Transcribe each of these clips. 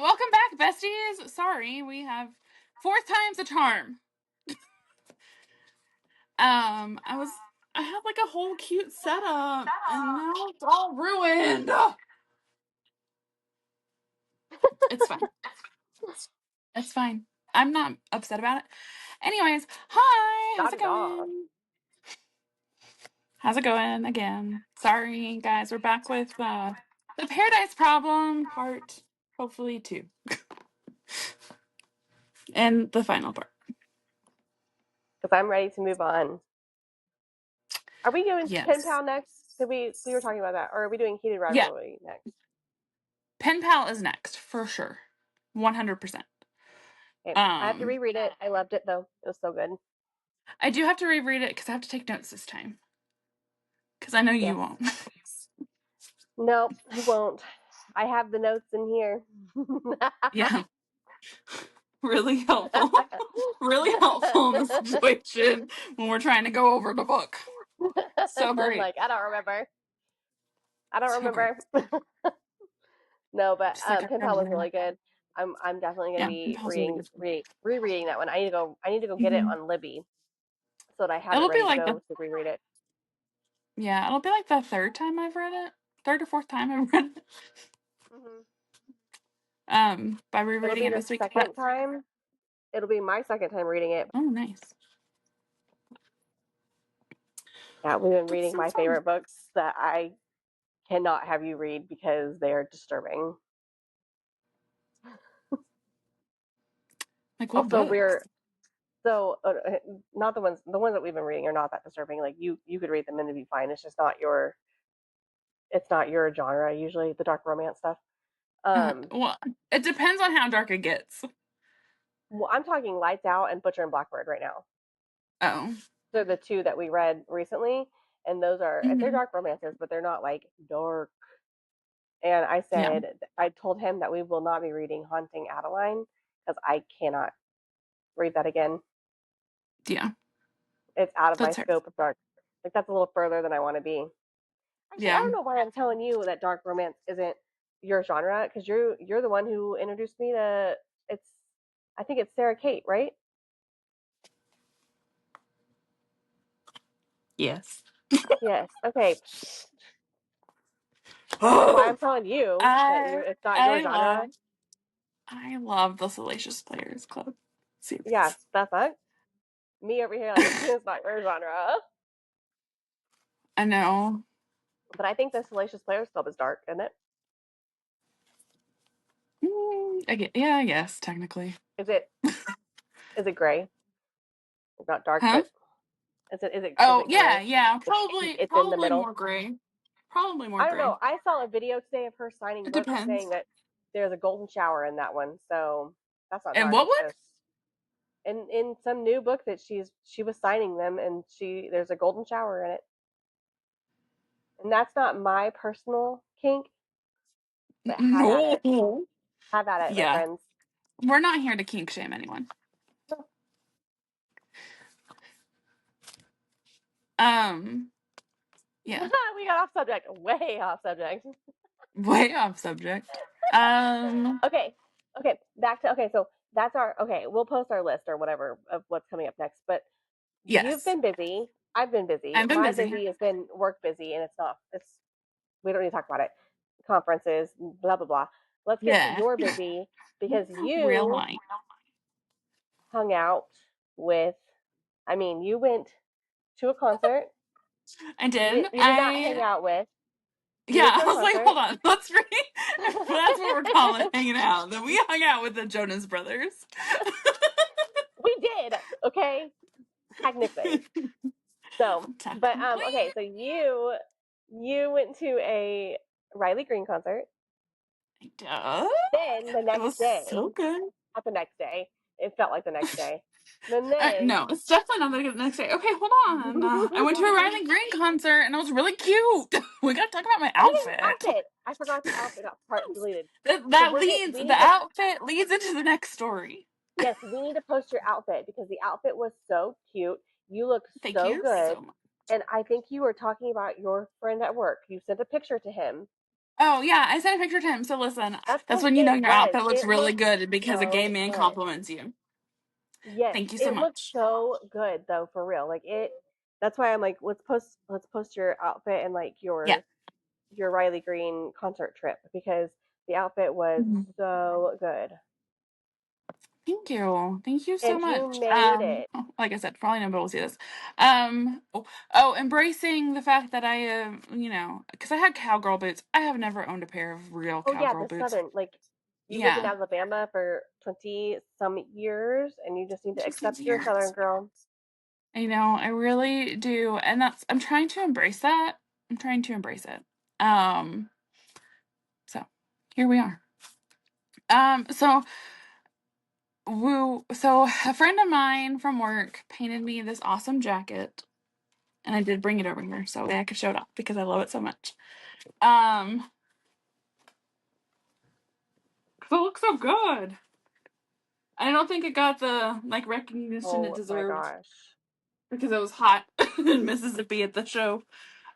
welcome back, besties. Sorry, we have fourth time's a charm. I had like a whole cute setup, and now it's all ruined. Ugh. It's fine. It's fine. I'm not upset about it. Anyways, hi. How's Not it at all. going? How's it going again? Sorry, guys. We're back with the Paradise Problem part, hopefully 2, and the final part. Because I'm ready to move on. Are we doing Yes. Pen Pal next? Did we were talking about that, or are we doing Heated Rivalry next? Pen Pal is next for sure, 100%. Okay. I have to reread it. I loved it though. It was so good. I do have to reread it because I have to take notes this time. Because I know you won't. Nope, I won't. I have the notes in here. Yeah. Really helpful. Really helpful in this situation when we're trying to go over the book. So great. I'm like, I don't remember. So remember. No, but like, Pen Pal was really good. I'm definitely gonna be rereading that one. I need to go get it on Libby so that I have it ready to go to reread it. Yeah, it'll be like the third time I've read it. Third or fourth time I've read it. By rereading it this week. Second time. It'll be my second time reading it. Oh, nice. Yeah, we've been reading my favorite books that I cannot have you read because they are disturbing. Like what books? Not the ones that we've been reading are not that disturbing. Like you could read them and it'd be fine. It's just not your genre usually, the dark romance stuff. Well, it depends on how dark it gets. Well, I'm talking Lights Out and Butcher and Blackbird right now. Oh. They're the two that we read recently, and those are they're dark romances, but they're not like dark. And I told him that we will not be reading Haunting Adeline because I cannot read that again. Yeah. It's out of my scope of dark. Like that's a little further than I want to be. Actually, I don't know why I'm telling you that dark romance isn't your genre because you're the one who introduced me to I think it's Sarah Kate, right? Yes. Yes. Okay. Why I'm telling you that it's not your genre. I love the Salacious Players Club series. Yes, that's not me over here. Like it's not your genre. I know. But I think the Salacious Players Club is dark, isn't it? I guess technically. Is it gray? It's not dark, but is it? Oh, gray? yeah. Probably in the middle. More gray. Probably more gray. I don't know. I saw a video today of her signing books saying that there's a golden shower in that one, so that's not dark. And what one? In some new book that she was signing them, and there's a golden shower in it, and that's not my personal kink. But have at it. Have at it, my friends. We're not here to kink shame anyone. Yeah. We got off subject. Way off subject. Way off subject. Okay. Back to so that's our we'll post our list or whatever of what's coming up next. But you've been busy. I've been busy. My busy has been work busy, and we don't need to talk about it. Conferences, blah blah blah. Let's get to your busy because you hung out with. I mean, you went to a concert. I did. You did not hang out with. I was like, hold on, let's read. That's what we're calling hanging out. Then we hung out with the Jonas Brothers. We did, okay? Technically. So, but okay, so you went to a Riley Green concert. Then the next day, so good. Not the next day. It felt like the next day. No, it's definitely not the next day. Okay, hold on. I went to a Riley Green concert and it was really cute. We gotta talk about my outfit. I forgot the outfit part deleted. The outfit leads into the next story. Yes, we need to post your outfit because the outfit was so cute. You look so good. So much. And I think you were talking about your friend at work. You sent a picture to him. Oh yeah, I sent a picture to him. So listen, that's when you know your outfit looks really good because a gay man compliments you. Yes, Thank you so it looks much. so good though, for real. Like it. That's why I'm like, let's post your outfit and like Yeah. your Riley Green concert trip because the outfit was Mhm. so good. Thank you. Thank you so And you much. made it. Like I said, probably nobody will see this. Embracing the fact that I have, because I had cowgirl boots. I have never owned a pair of real Oh yeah, cowgirl the boots. Southern. Like you lived in Yeah. Alabama for 20 some years, and you just need to Just accept these you're a Southern years. girl. I really do. And I'm trying to embrace that. I'm trying to embrace it. Um, so here we are. So so a friend of mine from work painted me this awesome jacket, and I did bring it over here so I could show it off because I love it so much. Um, 'Cause it looks so good. I don't think it got the recognition it Oh my deserved gosh. because it was hot in Mississippi at the show.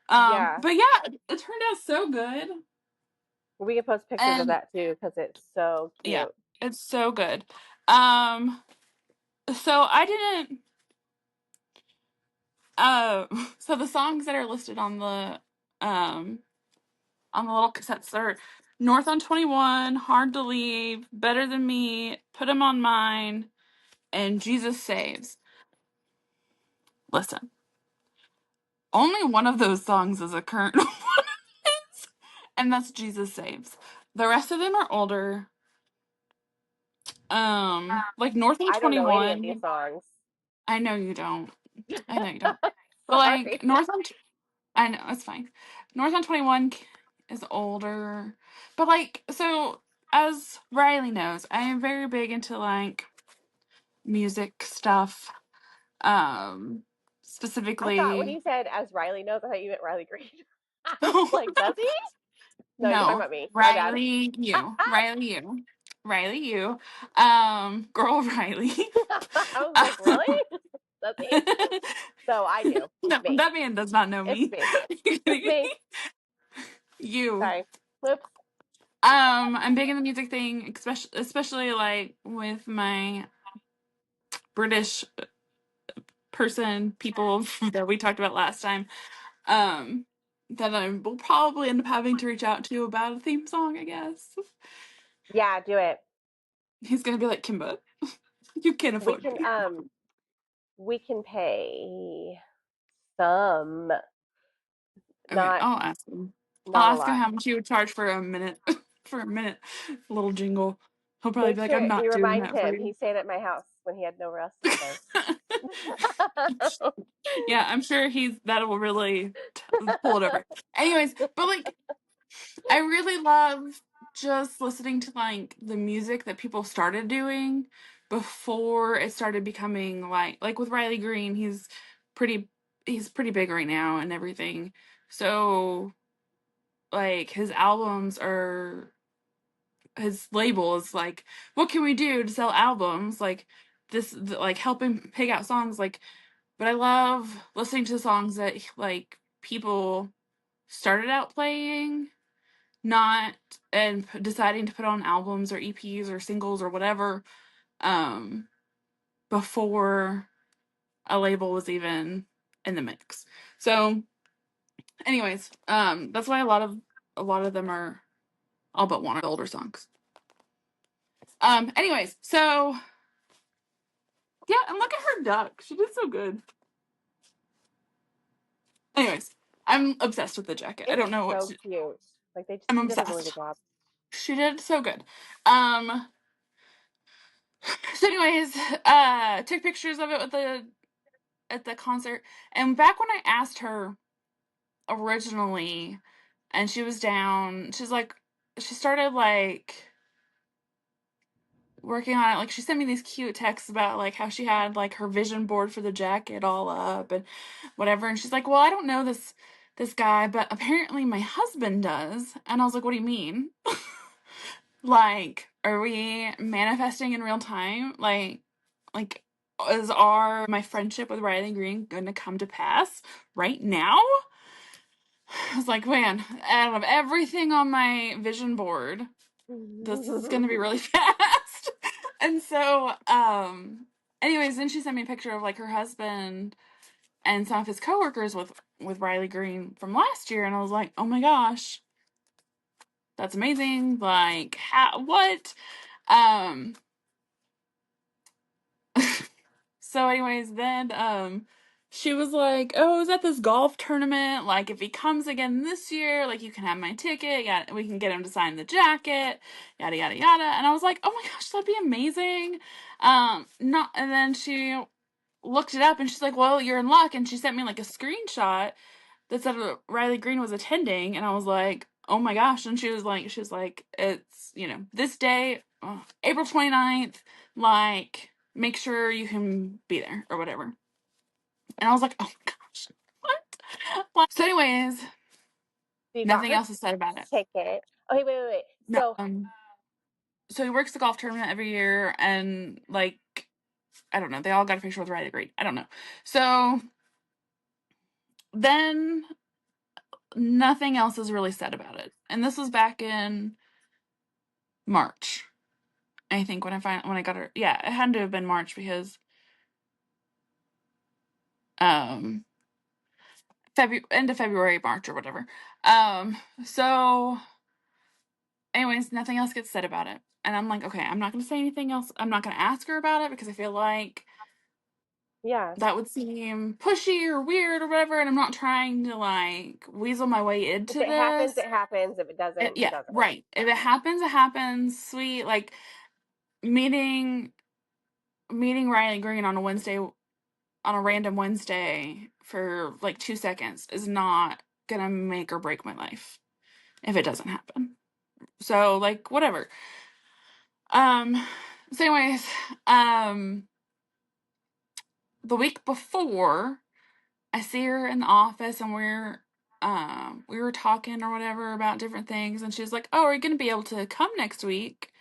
Yeah, But yeah, it turned out so good. we can post pictures of And that too because it's so yeah, cute. it's so good. Um, so I didn't. So the songs that are listed on the little cassettes are North on 21, Hard to Leave, Better Than Me, Put 'Em on Mine, and Jesus Saves. Listen, only one of those songs is a current one, and that's Jesus Saves. The rest of them are older. Like North on I don't know any of these 21. songs. I know you don't. I know you don't. But like Sorry. I know it's fine. North on 21 is older, but like so as Riley knows, I am very big into like music stuff. I thought when Specifically, you said as Riley knows, I thought you meant Riley Green. I was like, does he? No, you're talking no, about me. My bad. Riley, you, girl, Riley. I was like, really? Does he? So I do. It's No, me. that man does not know It's me. me. It's me. You. Sorry. Whoops. I'm big in the music thing, especially like with my British people that we talked about last time. Um, that I will probably end up having to reach out to about a theme song, I guess. Yeah, do it. He's gonna be like, Kymber, you can't We afford can me. um we can pay some, Okay, not I'll ask him. not a How lot. much he would charge for a minute. For a minute, a little jingle. He'll probably Make be like, sure I'm not you doing remind that for him you. he stayed at my house when he had nowhere else to stay. Yeah, I'm sure that will really pull it over. Anyways, but like I really love just listening to like the music that people started doing before it started becoming like with Riley Green, pretty he's pretty big right now and everything. So like his label is like, what can we do to sell albums? Like like helping pick out songs like, but I love listening to songs that like people started out playing, not and deciding to put on albums or EPs or singles or whatever um before a label was even in the mix. So anyways, that's why a lot of them are all but one of the older songs. Anyways, so yeah, and look at her duck. She did so good. Anyways, I'm obsessed with the jacket. I It's don't know so cute. Like I'm she did a really good obsessed. job. She did so good. Um so anyways, took pictures of it at the concert. And back when I asked her originally and she was down, she started like working on it. Like she sent me these cute texts about like how she had like her vision board for the jacket all up and whatever. And she's like, well, I don't know this guy, but apparently my husband does. And I was like, what do you mean? Like, are we manifesting in real time? Like is my friendship with Riley Green going to come to pass right now? I was like, man, out of everything on my vision board, this is gonna be really fast. And so, anyways, then she sent me a picture of like her husband and some of his coworkers with Riley Green from last year, and I was like, oh my gosh, that's amazing. Like, how, what? Um, so anyways, then she was like, "Oh, is at this golf tournament. Like, if he comes again this year, like you can have my ticket. Yeah, we can get him to sign the jacket. Yada yada yada." And I was like, "Oh my gosh, that'd be amazing." Not. And then she looked it up, and she's like, "Well, you're in luck." And she sent me like a screenshot that said Riley Green was attending, and I was like, "Oh my gosh!" And she was like, "It's this day, April 29th. Like, make sure you can be there or whatever." And I was like, "Oh my gosh, what?" Like, so, anyways, So you got nothing her else is said about it. ticket. Okay, wait. No, So so he works the golf tournament every year, and like, I don't know, they all got a picture with Riley Green. I don't know. So then nothing else is really said about it, and this was back in March. I think when I got her, yeah, it had to have been March because um end of February, March or whatever. So anyways, nothing else gets said about it. And I'm like, okay, I'm not gonna say anything else. I'm not gonna ask her about it because I feel like yeah, that would seem pushy or weird or whatever, and I'm not trying to like weasel my way if into it happens, this. it happens. If it doesn't, it Yeah, doesn't. right. If it happens, it happens. Sweet, like meeting Riley Green on a Wednesday, on a random Wednesday for like 2 seconds is not gonna make or break my life if it doesn't happen. So like whatever. Um so anyways, um the week before I see her in the office and we were talking or whatever about different things, and she was like, "Oh, are you gonna be able to come next week?"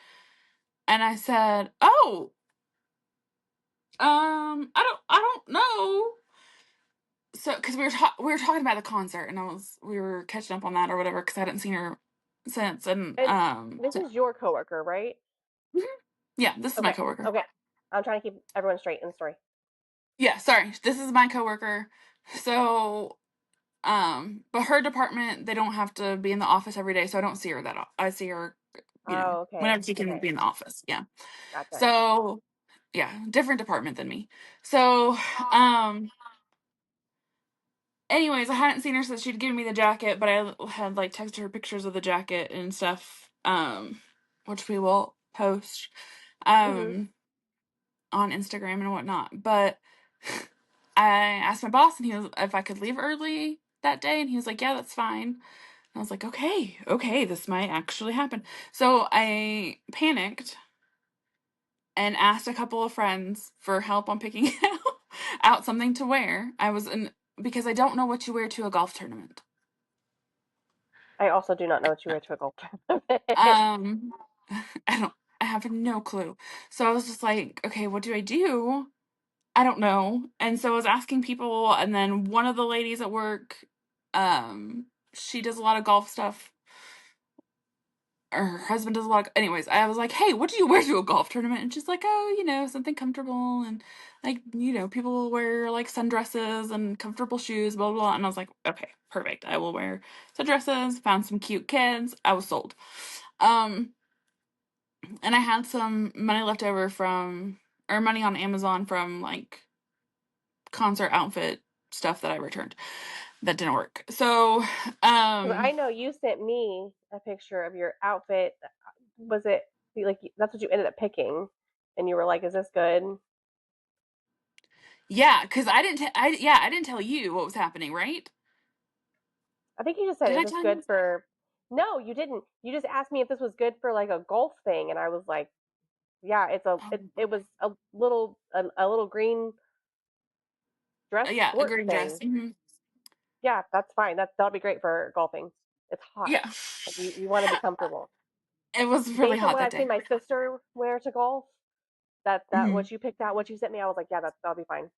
And I said, "Oh, I don't know." So because we were talking about the concert, and we were catching up on that or whatever because I hadn't seen her since. And And this is your coworker, right? mhm. Yeah, this is my Okay, coworker. okay. I'm trying to keep everyone straight in the story. Yeah, sorry, this is my coworker. So but her department, they don't have to be in the office every day, so I don't see her I see her, Oh, okay, whenever she can okay, be in the office. Yeah. gotcha. So yeah, different department than me. So um anyways, I hadn't seen her since she'd given me the jacket, but I had like texted her pictures of the jacket and stuff, which we will post Mhm. um on Instagram and whatnot. But I asked my boss, and he was if I could leave early that day, and he was like, "Yeah, that's fine." And I was like, okay, this might actually happen. So I panicked and asked a couple of friends for help on picking out something to wear. Because I don't know what you wear to a golf tournament. I also do not know what you wear to a golf tournament. Um, I have no clue. So I was just like, okay, what do I do? I don't know. And so I was asking people, and then one of the ladies at work, she does a lot of golf stuff. Or her husband does a lot of, anyways, I was like, hey, what do you wear to a golf tournament? And she's like, oh, something comfortable, and like, people will wear like sundresses and comfortable shoes, blah, blah, blah. And I was like, okay, perfect. I will wear sundresses, found some cute kids. I was sold. Um, and I had some money left over or money on Amazon from like concert outfit stuff that I returned that didn't work. So, Because I know you sent me a picture of your outfit. Was it like that's what you ended up picking? And you were like, "Is this good?" yeah, because I didn't tell you what was happening, right? I think you just said, Did "Is I this tell good you? for?" No, you didn't. You just asked me if this was good for like a golf thing, and I was like, "Yeah, it was a little green dress Yeah, a sport green dress. thing. Yeah, that's fine. That'll be great for golfing. It's hot. Yeah. Like you want to be comfortable. It was really Based on hot what that I've seen day. my sister wear to golf, that Mhm. what you picked out, what you sent me, I was like, yeah, that'll be fine.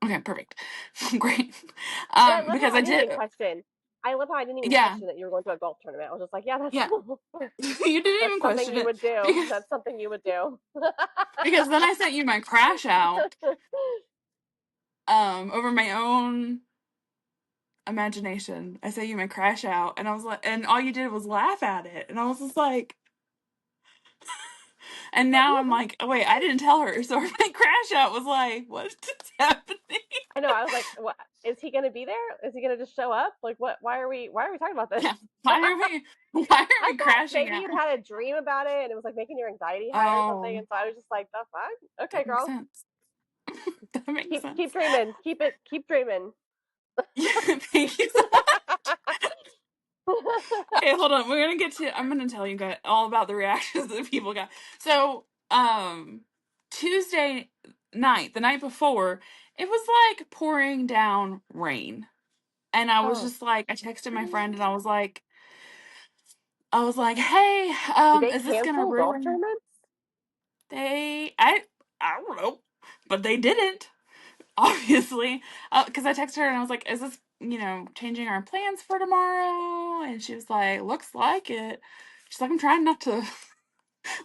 Okay, perfect. Great. And I love Because how I I didn't did. even question. I love how I didn't even question that you were going to a golf tournament. I was just like, yeah, that's cool. You didn't even question you it. Would do. That's something you would do. Because then I sent you my crash out over my own imagination. I sent you my crash out, and I was like, and all you did was laugh at it, and I was just like, and now I'm like, oh wait, I didn't tell her, so my crash out was like, what's happening? I know. I was like, what? Is he going to be there? Is he going to just show up? Like, what? Why are we talking about this? Yeah. Why are I we thought crashing maybe out? you'd had a dream about it and it was like making your anxiety high or something. Oh, And so I was just like, that's fine. Okay, that makes girl. sense. That makes Keep sense. dreaming. Keep dreaming. Yeah, thank you so Okay, hold on. I'm gonna tell you guys all about the reactions that people got. So, Tuesday night, the night before, it was like pouring down rain. And I was Oh. just like, I texted my friend and I was like, hey, Did they is this gonna cancel golf ruin tournaments? I don't know, but they didn't, obviously. Because I texted her and I was like, is this, changing our plans for tomorrow? And she was like, looks like it. She's like, I'm trying not to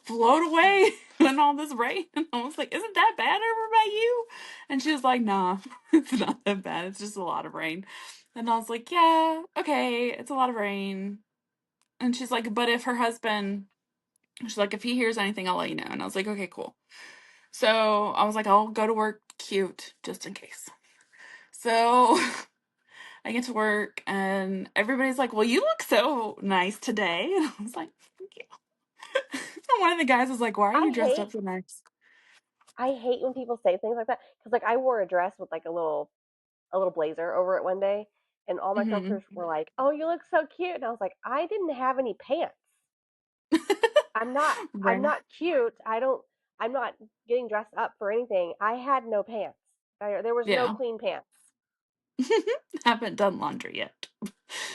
float away in all this rain. And I was like, isn't that bad over by you? And she was like, nah, it's not that bad. It's just a lot of rain. And I was like, yeah, okay, it's a lot of rain. And she's like, but if her husband, she's like, if he hears anything, I'll let you know. And I was like, okay, cool. So I was like, I'll go to work cute just in case. So I get to work and everybody's like, well, you look so nice today. And I was like, thank you. And one of the guys was like, why are you dressed up so nice? I hate when people say things like that because like I wore a dress with like a little blazer over it one day, and all my Mm-hmm. coworkers were like, "Oh, you look so cute," and I was like, "I didn't have any pants. I'm Right. not cute. I'm not getting dressed up for anything. I had no pants. There was no Yeah. clean pants. Haven't done laundry yet.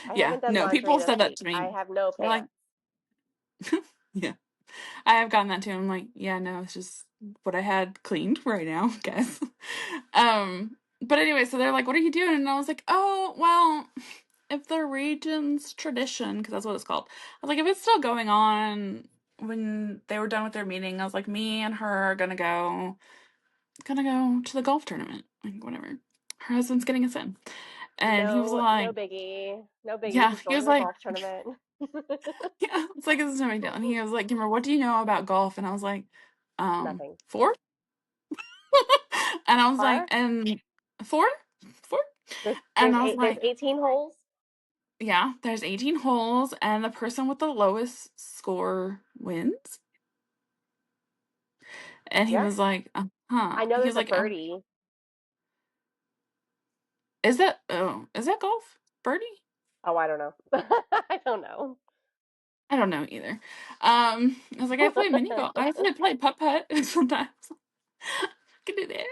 I Yeah. haven't done No, laundry people this said that week. to I me. have no They're like, pants. yeah. I have gotten that too. I'm like, yeah, no, it's just what I had cleaned right now, guys. But anyway, so they're like, what are you doing? And I was like, oh, well, if the region's tradition, because that's what it's called. I was like, if it's still going on when they were done with their meeting, I was like, me and her are gonna go to the golf tournament. Like, whatever. Her husband's getting us in. And he was No like, biggie. No biggie. yeah, He's he going was to the like, golf tournament. yeah, it's like, this is no big deal. And he was like, Kimber, what do you know about golf? And I was like, Nothing. four? And I was like, Par? and four? Four? And There's I was there's like, 18 holes. yeah, there's 18 holes, and the person with the lowest score wins. And he Yeah. was like, huh. I know He there's was a like, birdie. is that golf? Birdie? Oh, I don't know. I don't know. I don't know either. I was like, I play mini golf. I play putt putt sometimes. I can do that.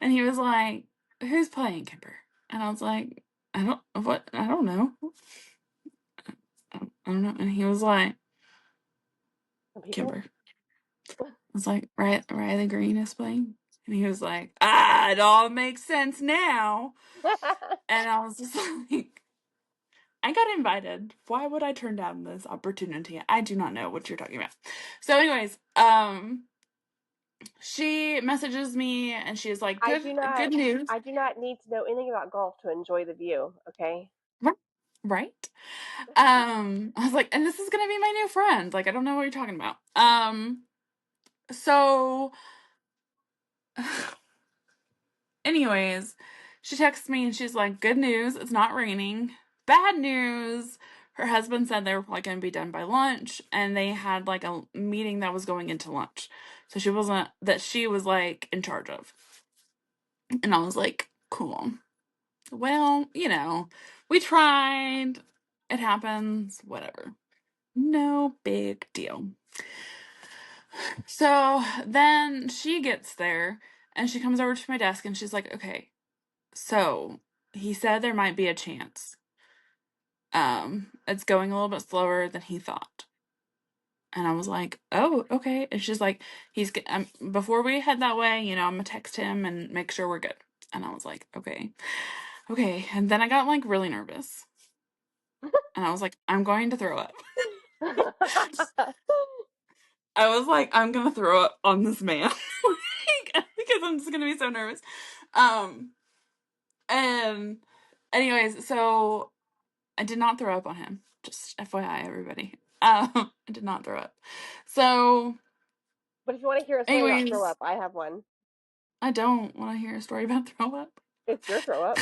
And he was like, who's playing Kymber? And I was like, I don't know. I don't know. And he was like, Some people. Kymber. I was like, Riley Green is playing. And he was like, it all makes sense now. And I was just like, I got invited. Why would I turn down this opportunity? I do not know what you're talking about. So, anyways, she messages me and she's like, good news. I do not need to know anything about golf to enjoy the view, okay? Right. I was like, and this is gonna be my new friend. Like, I don't know what you're talking about. So anyways, she texts me and she's like, good news, it's not raining. Bad news, her husband said they were probably gonna be done by lunch, and they had like a meeting that was going into lunch. So she was like in charge of. And I was like, cool. Well, we tried. It happens, whatever. No big deal. So then she gets there and she comes over to my desk and she's like, okay, so he said there might be a chance. It's going a little bit slower than he thought. And I was like, oh, okay. And she's like, before we head that way, I'm gonna text him and make sure we're good. And I was like, okay. Okay. And then I got like really nervous. And I was like, I'm going to throw up. I was like, I'm going to throw up on this man. Because I'm just going to be so nervous. And anyways, so I did not throw up on him. Just FYI, everybody. I did not throw up. So, but if you want to hear a story about throw up, I have one. I don't want to hear a story about throw up. It's your throw up.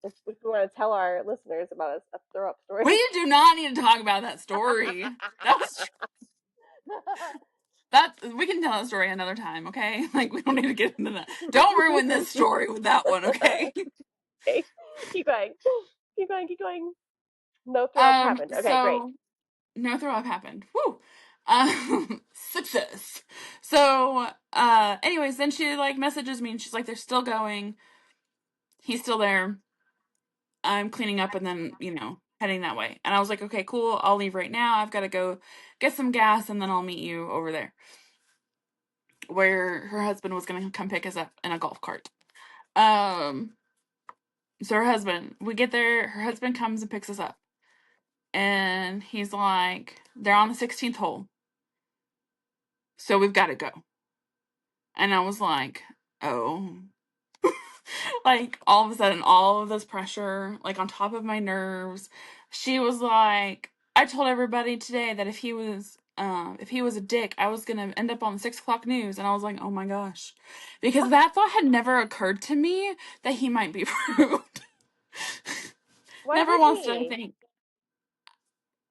It's if you want to tell our listeners about a throw up story. We do not need to talk about that story. That was we can tell that story another time, okay? Like, we don't need to get into that. Don't ruin this story with that one, okay? Okay. Keep going. Keep going. No throw up happened. Okay, great. No throw up happened. Woo! Success. So, anyways, then she like messages me and she's like, they're still going. He's still there. I'm cleaning up and then, heading that way. And I was like, okay, cool. I'll leave right now. I've got to go get some gas and then I'll meet you over there. Where her husband was going to come pick us up in a golf cart. So her husband, we get there, her husband comes and picks us up. And he's like, they're on the 16th hole. So we've got to go. And I was like, oh. Like, all of a sudden, all of this pressure, like, on top of my nerves. She was like, I told everybody today that if he was a dick, I was gonna end up on the 6 o'clock news. And I was like, oh my gosh. Because that thought had never occurred to me that he might be rude. Never once did I think.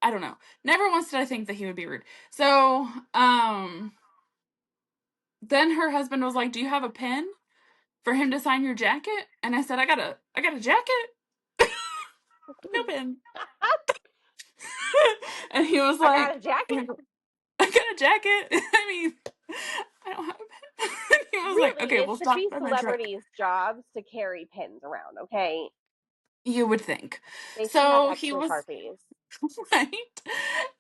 I don't know. Never once did I think that he would be rude. So, then her husband was like, do you have a pen for him to sign your jacket? And I said, I got a jacket. No pen. And he was like, I got a jacket. I got a jacket. I mean, I don't have a pen. And he was Really, like, okay, we'll stop by my truck. Celebrities' jobs to carry pens around, okay? You would think. They should So have extra Sharpies. Right?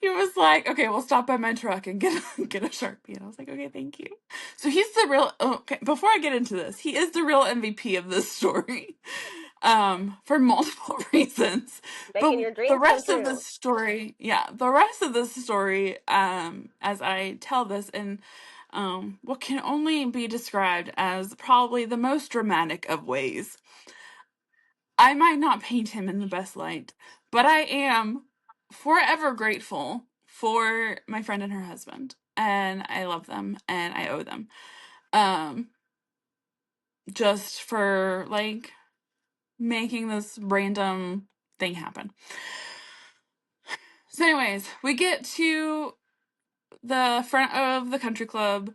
He was like, okay, we'll stop by my truck and get a Sharpie. And I was like, okay, thank you. So he's the real, okay, before I get into this, he is the real MVP of this story. For multiple reasons. Making your dreams the rest come of true. this story, the rest of this story, as I tell this in what can only be described as probably the most dramatic of ways. I might not paint him in the best light, but I am forever grateful for my friend and her husband. And I love them and I owe them. Just for like making this random thing happen. So anyways, we get to the front of the country club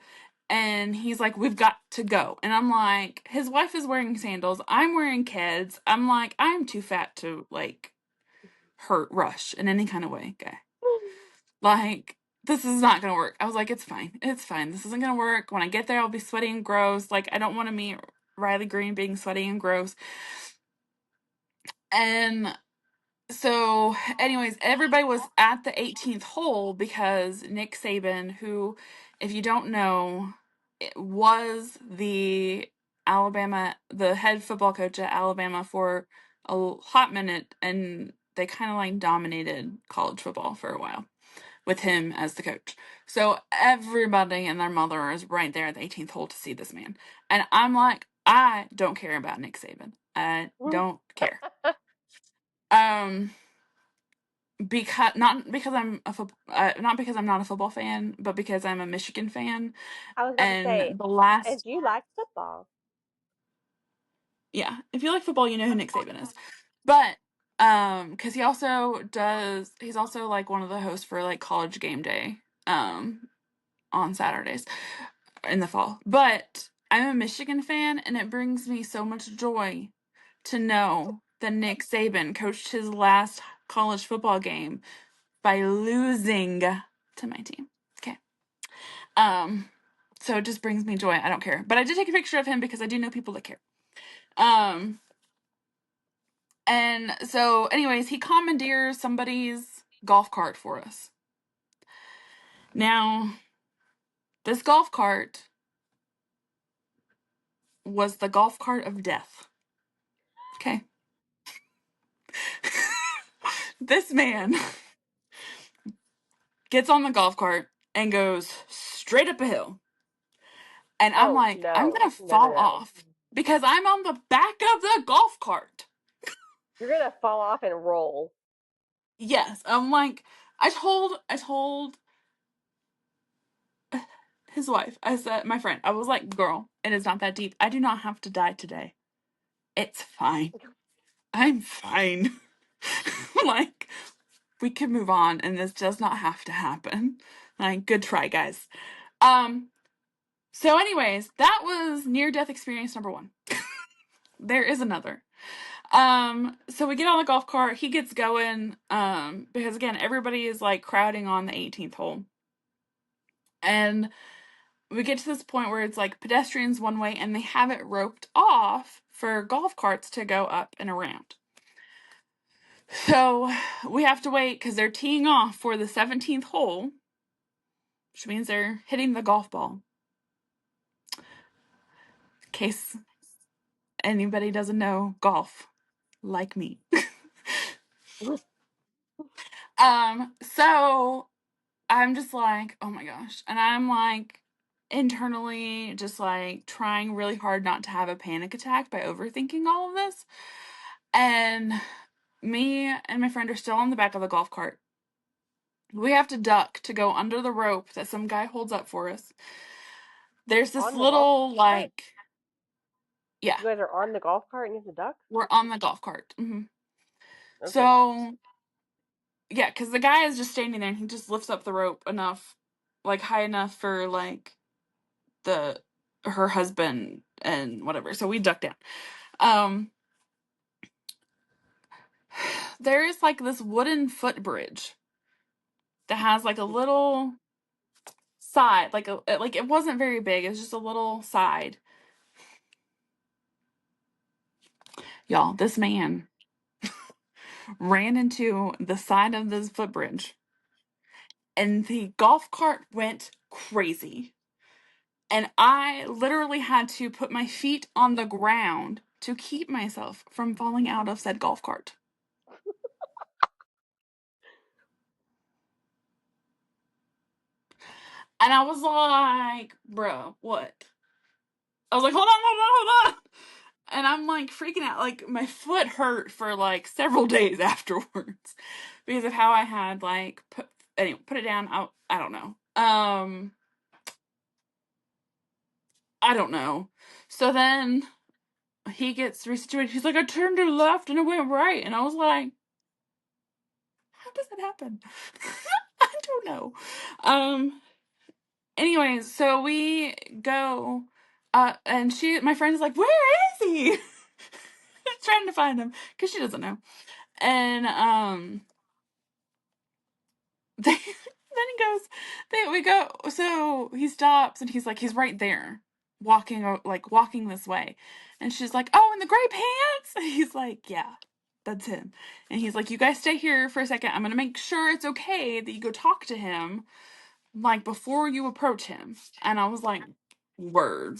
and he's like, we've got to go. And I'm like, his wife is wearing sandals. I'm wearing kids. I'm like, I'm too fat to like rush in any kind of way. Okay. Like, this is not gonna work. I was like, it's fine. It's fine. This isn't gonna work. When I get there, I'll be sweaty and gross. Like, I don't want to meet Riley Green being sweaty and gross. And so, anyways, everybody was at the 18th hole because Nick Saban, who, if you don't know, was the head football coach at Alabama for a hot minute, and they kind of like dominated college football for a while with him as the coach. So everybody and their mother is right there at the 18th hole to see this man. And I'm like, I don't care about Nick Saban. I don't care. Not because I'm not a football fan, but because I'm a Michigan fan. I was about to say, and you like football. Yeah, if you like football, you know who Nick Saban is. But because he's also like one of the hosts for like College Game Day on Saturdays in the fall. But I'm a Michigan fan, and it brings me so much joy to know that Nick Saban coached his last college football game by losing to my team. Okay. So it just brings me joy. I don't care. But I did take a picture of him because I do know people that care. And so anyways, he commandeers somebody's golf cart for us. Now, this golf cart was the golf cart of death. Okay. This man gets on the golf cart and goes straight up a hill. And I'm Oh like, I'm no, gonna no, no, fall no! off because I'm on the back of the golf cart. You're gonna fall off and roll. Yes, I'm like, I told his wife, I said, my friend, I was like, girl, it is not that deep. I do not have to die today. It's fine. I'm fine. Like, we can move on and this does not have to happen. Like, good try, guys. So anyways, that was near death experience number 1. There is another. So we get on the golf cart, he gets going, because again, everybody is like crowding on the 18th hole. And we get to this point where it's like pedestrians one way and they have it roped off for golf carts to go up and around. So we have to wait because they're teeing off for the 17th hole, which means they're hitting the golf ball. In case anybody doesn't know golf like me. So I'm just like, oh my gosh. And I'm like internally just like trying really hard not to have a panic attack by overthinking all of this. And me and my friend are still on the back of the golf cart. We have to duck to go under the rope that some guy holds up for us. There's this On the golf little, cart? like, yeah, You guys are on the golf cart and you have to duck? we're on the golf cart. Okay. So, yeah, because the guy is just standing there and he just lifts up the rope enough, like, high enough for, like, her husband and whatever. So we duck down. There is, like, this wooden footbridge that has, like, a little side, like, it wasn't very big. It was just a little side. Y'all, this man ran into the side of this footbridge and the golf cart went crazy. And I literally had to put my feet on the ground to keep myself from falling out of said golf cart. And I was like, bro, what? I was like, hold on, hold on, hold on. And I'm like freaking out. Like my foot hurt for like several days afterwards because of how I had like put it down. I don't know. I don't know. So then he gets resituated. He's like, I turned to the left and it went right. And I was like, how does that happen? I don't know. Anyways, so we go, and my friend's like, where is he? Trying to find him because she doesn't know. And then he goes, we go. So he stops and he's like, he's right there, walking this way. And she's like, oh, in the gray pants. And he's like, yeah, that's him. And he's like, you guys stay here for a second. I'm gonna make sure it's okay that you go talk to him, like before you approach him. And I was like, word,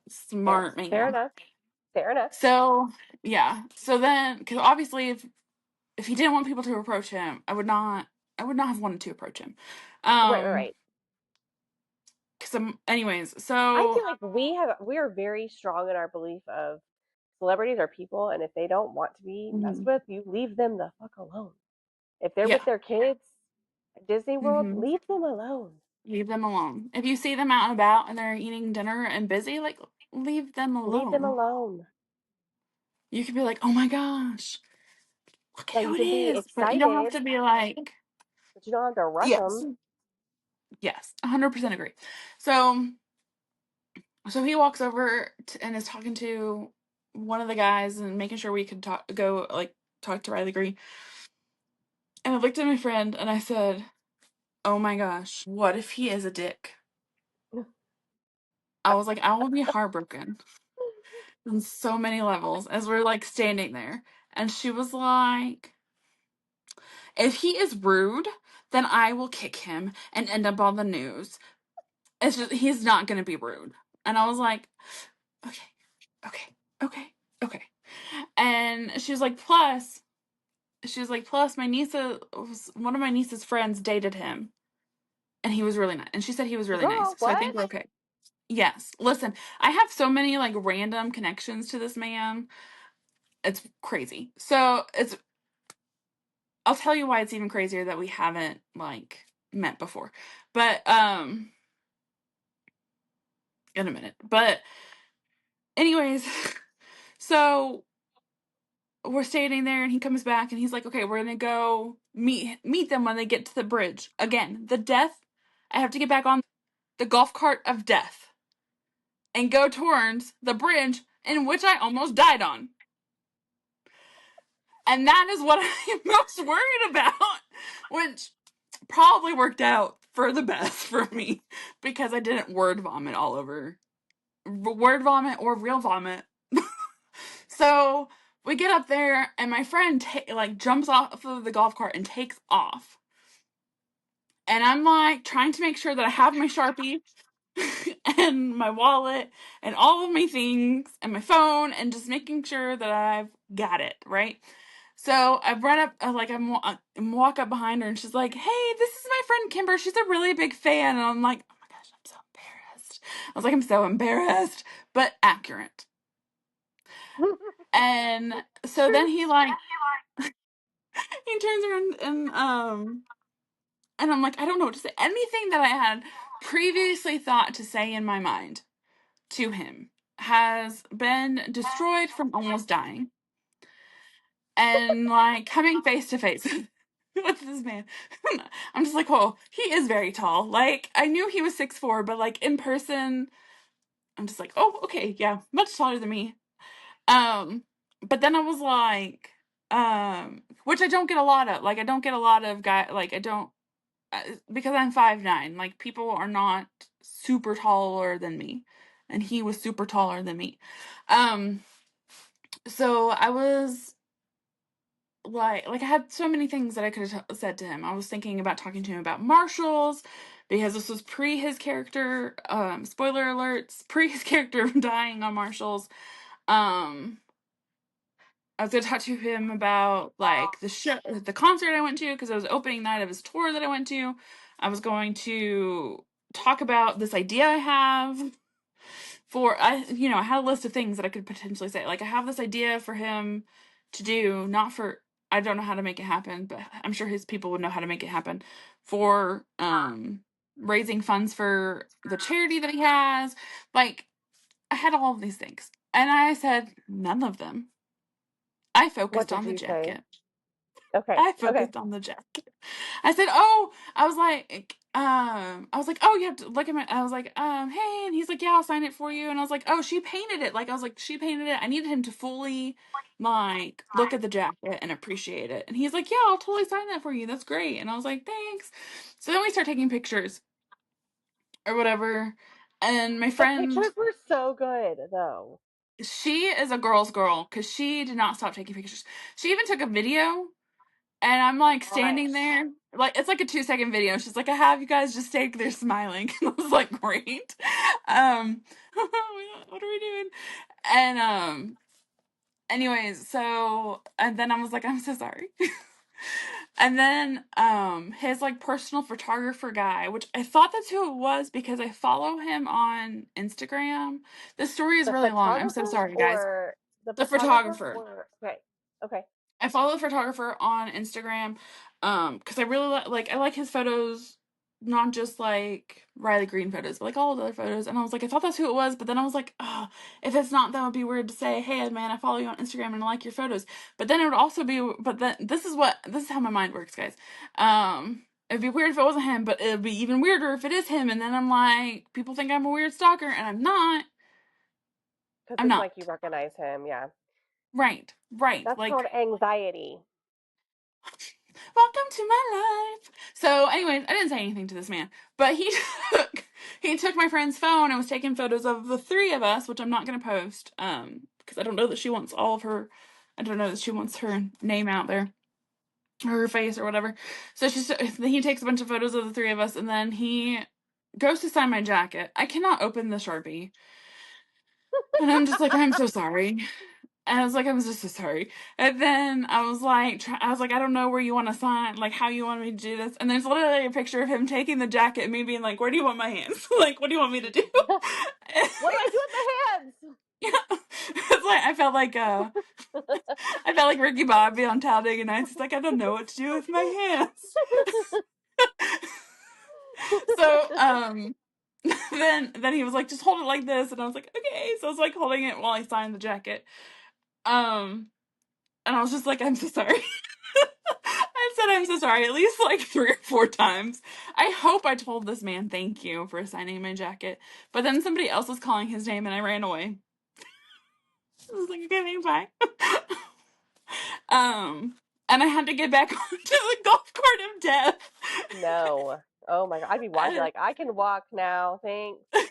smart Fair man. enough. Fair enough. So yeah. So then, because obviously, if he didn't want people to approach him, I would not have wanted to approach him. Right. Because anyways, I so feel like we are very strong in our belief of celebrities are people, and if they don't want to be messed mhm, with, you leave them the fuck alone. If they're with yeah, their kids at Disney World, hmm leave them alone. leave them alone. If you see them out and about and they're eating dinner and busy, like leave them Leave them alone. alone. You could be like, oh my gosh, look at Now you who it can be is, but you don't have excited, to be like, but you don't have to rush yes, them. yes, 100% agree. So he walks over and is talking to one of the guys and making sure we could talk to Riley Green. And I looked at my friend and I said, oh my gosh, what if he is a dick? I was like, I will be heartbroken on so many levels as we're like standing there. And she was like, if he is rude, then I will kick him and end up on the news. It's just, he's not going to be rude. And I was like, okay, okay, okay, okay. And she was like, plus, she was like, plus one of my niece's friends dated him, and he was really nice. And she said he was really nice. Girl, So I what? think we're okay. Yes. Listen, I have so many like random connections to this man. It's crazy. So I'll tell you why it's even crazier that we haven't like met before. But in a minute. But anyways, so we're standing there and he comes back and he's like, okay, we're gonna go meet them when they get to the bridge. Again, I have to get back on the golf cart of death and go towards the bridge in which I almost died on. And that is what I'm most worried about, which probably worked out for the best for me because I didn't word vomit all over. Word vomit or real vomit. So we get up there and my friend jumps off of the golf cart and takes off. And I'm like trying to make sure that I have my Sharpie and my wallet and all of my things and my phone and just making sure that I've got it, right? So I run up, I'm walk up behind her and she's like, hey, this is my friend Kymber. She's a really big fan. And I'm like, oh my gosh, I'm so embarrassed. I was like, I'm so embarrassed, but accurate. And so then he turns around and I'm like, I don't know what to say. Anything that I had previously thought to say in my mind to him has been destroyed from almost dying. And like coming face to face with this man. I'm just like, oh, he is very tall. Like I knew he was 6'4", but like in person, I'm just like, oh, okay, yeah, much taller than me. But then I was like, which I don't get a lot of. Like I don't get a lot of I don't because I'm 5'9". Like people are not super taller than me, and he was super taller than me. So I was like I had so many things that I could have said to him. I was thinking about talking to him about Marshalls because this was pre his character. Spoiler alerts, pre his character dying on Marshalls. I was going to talk to him about like the concert I went to because it was opening night of his tour that I went to. I was going to talk about this idea I have I had a list of things that I could potentially say. Like I have this idea for him to do, not for I don't know how to make it happen, but I'm sure his people would know how to make it happen for raising funds for the charity that he has. Like I had all of these things. And I said none of them. I What focused did on the you say? jacket. Okay. I Okay. focused on the jacket. I said, "Oh," I was like, "Oh, you have to look at my." I was like, hey," and he's like, "Yeah, I'll sign it for you." And I was like, "Oh, she painted it." Like I was like, "She painted it." I needed him to fully like look at the jacket and appreciate it. And he's like, "Yeah, I'll totally sign that for you. That's great." And I was like, "Thanks." So then we start taking pictures or whatever. And my The friend, pictures were so good, though. she is a girl's girl because she did not stop taking pictures. She even took a video. And I'm like standing there, like it's like a 2-second video. She's like, I have you guys just take there smiling. And I was like, great. What are we doing? And anyways, so and then I was like, I'm so sorry. And then his like personal photographer guy, which I thought that's who it was because I follow him on Instagram. This story is The really long. I'm so photographer sorry, guys. or the The photographer photographer. or okay. Okay. I follow the photographer on Instagram because I really I like his photos, not just like Riley Green photos, but like all the other photos. And I was like, I thought that's who it was, but then I was like, oh, if it's not, that would be weird to say, hey man, I follow you on Instagram and I like your photos. But then it would also be, but then this is how my mind works, guys. It'd be weird if it wasn't him, but it'd be even weirder if it is him. And then I'm like, people think I'm a weird stalker, and I'm not. Because I'm it's not. like you recognize him. Yeah. Right, right. That's Like called anxiety. welcome to my life. So, anyways, I didn't say anything to this man, but he took my friend's phone and was taking photos of the three of us, which I'm not going to post, because I don't know that she wants all of her. I don't know that she wants her name out there, or her face, or whatever. So he takes a bunch of photos of the three of us, and then he goes to sign my jacket. I cannot open the Sharpie, and I'm just like, I'm so sorry. And I was like, I'm just so sorry. And then I was like, I don't know where you want to sign, like how you want me to do this. And there's literally a picture of him taking the jacket and me being like, where do you want my hands? Like, what do you want me to do? What do I do with my hands? Yeah. It's like, I felt like Ricky Bobby on Talladega Nights. It's like, I don't know what to do with my hands. So, then he was like, just hold it like this. And I was like, okay. So I was like holding it while I signed the jacket. And I was just like, I'm so sorry. I said I'm so sorry at least like 3 or 4 times. I hope I told this man thank you for signing my jacket. But then somebody else was calling his name and I ran away. I was like, okay, bye. And I had to get back onto the golf cart of death. No. Oh my god. I'd be walking like, I can walk now, thanks. Yeah.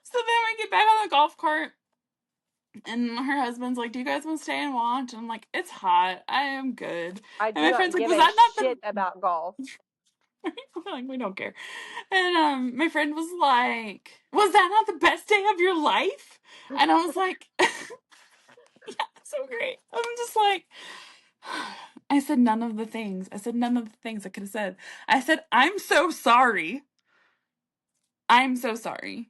So then we get back on the golf cart and her husband's like, do you guys want to stay and watch? And I'm like, it's hot. I am good. I And do my friend's not like, give was a that not shit the about golf. like, we don't care. And my friend was like, was that not the best day of your life? And I was like, yeah, so great. I'm just like, I said none of the things. I said none of the things I could have said. I said, I'm so sorry. I'm so sorry.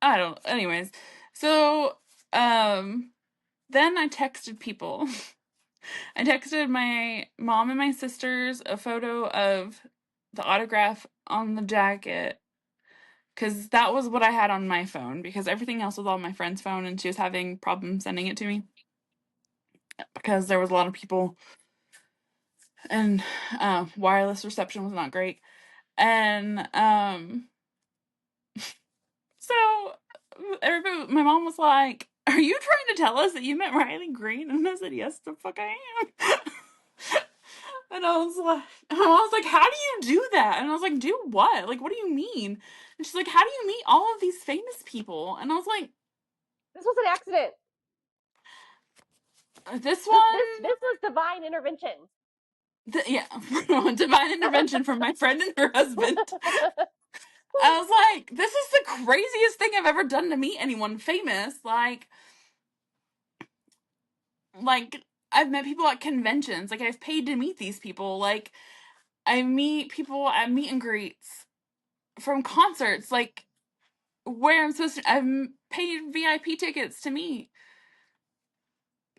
I don't, anyways. So, then I texted people. I texted my mom and my sisters a photo of the autograph on the jacket because that was what I had on my phone because everything else was on my friend's phone and she was having problems sending it to me because there was a lot of people and wireless reception was not great. And so everybody, my mom was like, "Are you trying to tell us that you met Riley Green?" And I said, "Yes, the fuck I am." And I was like, "How do you do that?" And I was like, "Do what? Like, what do you mean?" And she's like, "How do you meet all of these famous people?" And I was like, This was an accident. "This This was divine intervention." yeah, divine intervention from my friend and her husband." I was like, "This is the craziest thing I've ever done to meet anyone famous." Like I've met people at conventions. Like I've paid to meet these people. Like I meet people at meet and greets from concerts. Like where I'm supposed to. I've paid VIP tickets to meet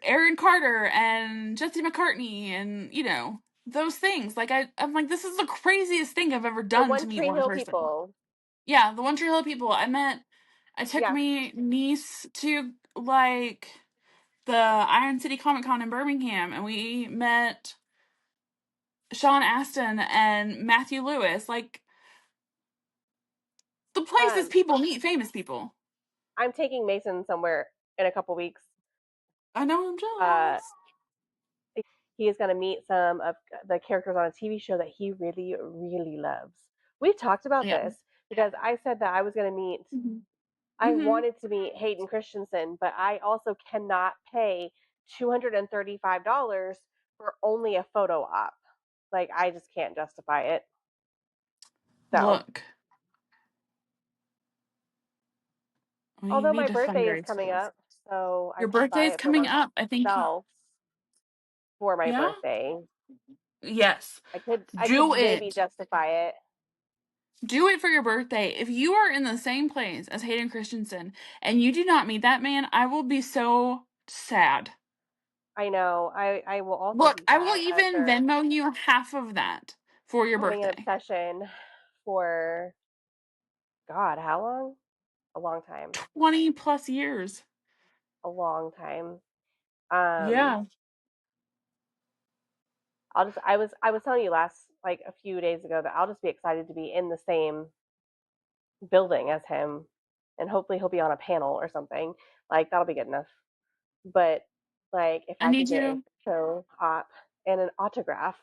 Aaron Carter and Jesse McCartney, and those things. Like I'm like, this is the craziest thing I've ever The done to One meet Tree one Hill person. people. Yeah, the One Tree Hill people. I took Yeah. my niece to like the Iron City Comic Con in Birmingham, and we met Sean Astin and Matthew Lewis. Like the places Um, people meet famous people. I'm taking Mason somewhere in a couple weeks. I know I'm Uh, jealous. he is going to meet some of the characters on a TV show that he really, really loves. We've talked about Yeah. this because I said that I was going to meet, Mm-hmm. I Mm-hmm. wanted to meet Hayden Christensen, but I also cannot pay $235 for only a photo op. Like, I just can't justify it. So, Look, we although need my to birthday is fundraise for coming this. up, so I Your could buy birthday's it for coming up. I think. myself for my Yeah. birthday. Yes. I could Do maybe it. justify it. Do it for your birthday. If you are in the same place as Hayden Christensen and you do not meet that man, I will be so sad. I know. I will also Look, be I will sad even after Venmo you half of that for your having an birthday. obsession for God, how long? A long time. 20 plus years. A long time. Um Yeah. I was telling you last like a few days ago that I'll just be excited to be in the same building as him and hopefully he'll be on a panel or something. Like that'll be good enough. But like if I I need could get a you. photo op and an autograph,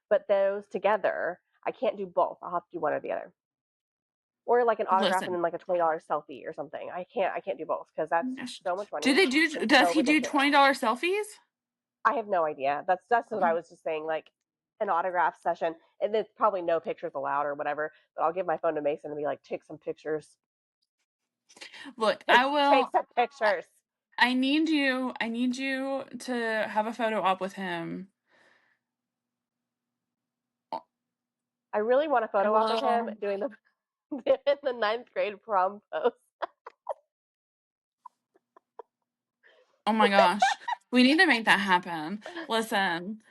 but those together, I can't do both. I'll have to do one or the other. Or like an autograph and Listen. then like a $20 selfie or something. I can't do both because that's so much Do money they do and does so he do ridiculous. $20 selfies? I have no idea. That's what I was just saying. Like an autograph session, and there's probably no pictures allowed or whatever. But I'll give my phone to Mason and be like, take some pictures. Look, I Take will. some pictures. I need you to have a photo op with him. I really want a I photo op with him will. doing the in the 9th grade prom pose. Oh my gosh. We need to make that happen. Listen.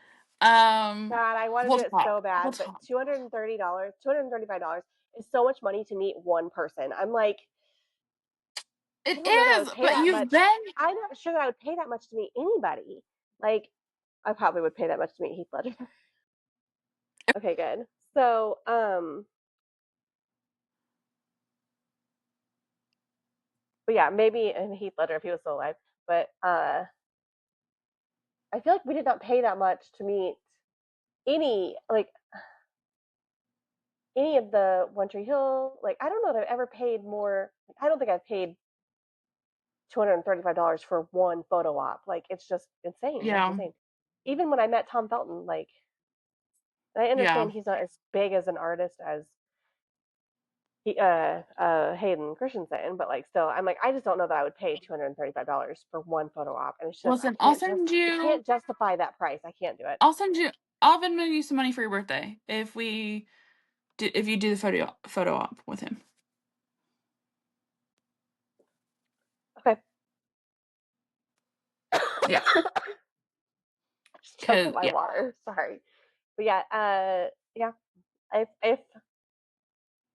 God, I want to We'll do it talk. so bad, We'll but talk. $230, $235 is so much money to meet one person. I'm like, I It don't know that I would is, pay but that you've much. been. I'm not sure that I would pay that much to meet anybody. Like, I probably would pay that much to meet Heath Ledger. Okay, good. So, but yeah, maybe Heath Ledger if he was still alive. But I feel like we did not pay that much to meet any like any of the One Tree Hill. Like, I don't know that I've ever paid more. I don't think I've paid $235 for one photo op. Like, it's just insane. It's Yeah. insane. Even when I met Tom Felton, like, I Yeah. understand he's not as big as an artist as Hayden Christensen, but like, still, I'm like, I just don't know that I would pay $235 for one photo op, and it's just Listen, I'll send I you. can't justify that price. I can't do it. I'll send you. I'll Venmo you some money for your birthday if you do the photo op with him. Okay. Yeah. Just choked on Cause my yeah. water. Sorry, but yeah, yeah. If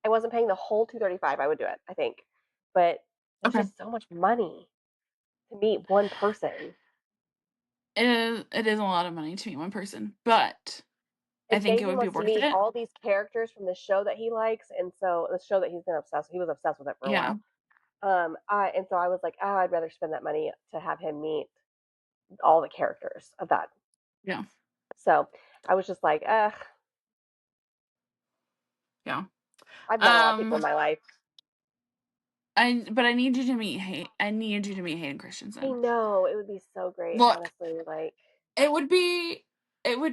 I wasn't paying the whole 235, I would do it. I think, but it's Okay. just so much money to meet one person. It is a lot of money to meet one person, but I And think it Jason would be wants to worth meet it. all these characters from the show that he likes, and so the show that he's been obsessed. He was obsessed with it for a Yeah. while. And so I was like, oh, I'd rather spend that money to have him meet all the characters of that. Yeah. So I was just like, ugh. Yeah. I've met a lot of people in Um my life. but I need you to meet Hayden I Christensen. know it would be so great, Look, honestly. Like, it would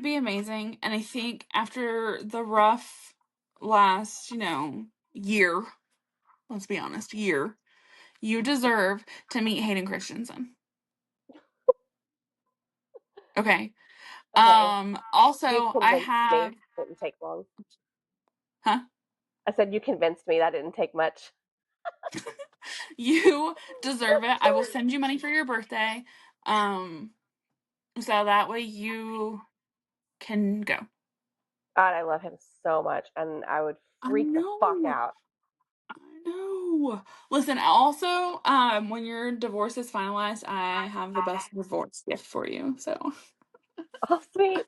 be amazing, and I think after the rough last, year, let's be honest, you deserve to meet Hayden Christensen. Okay. okay, you Also, I convinced me. have, It didn't take long. huh? I said you convinced me. That didn't take much. You deserve it. I will send you money for your birthday. Um, so that way you can go. God, I love him so much, and I would I freak the fuck know. out. I know. Listen, also, when your divorce is finalized, I have the best divorce gift for you. So, Oh, sweet.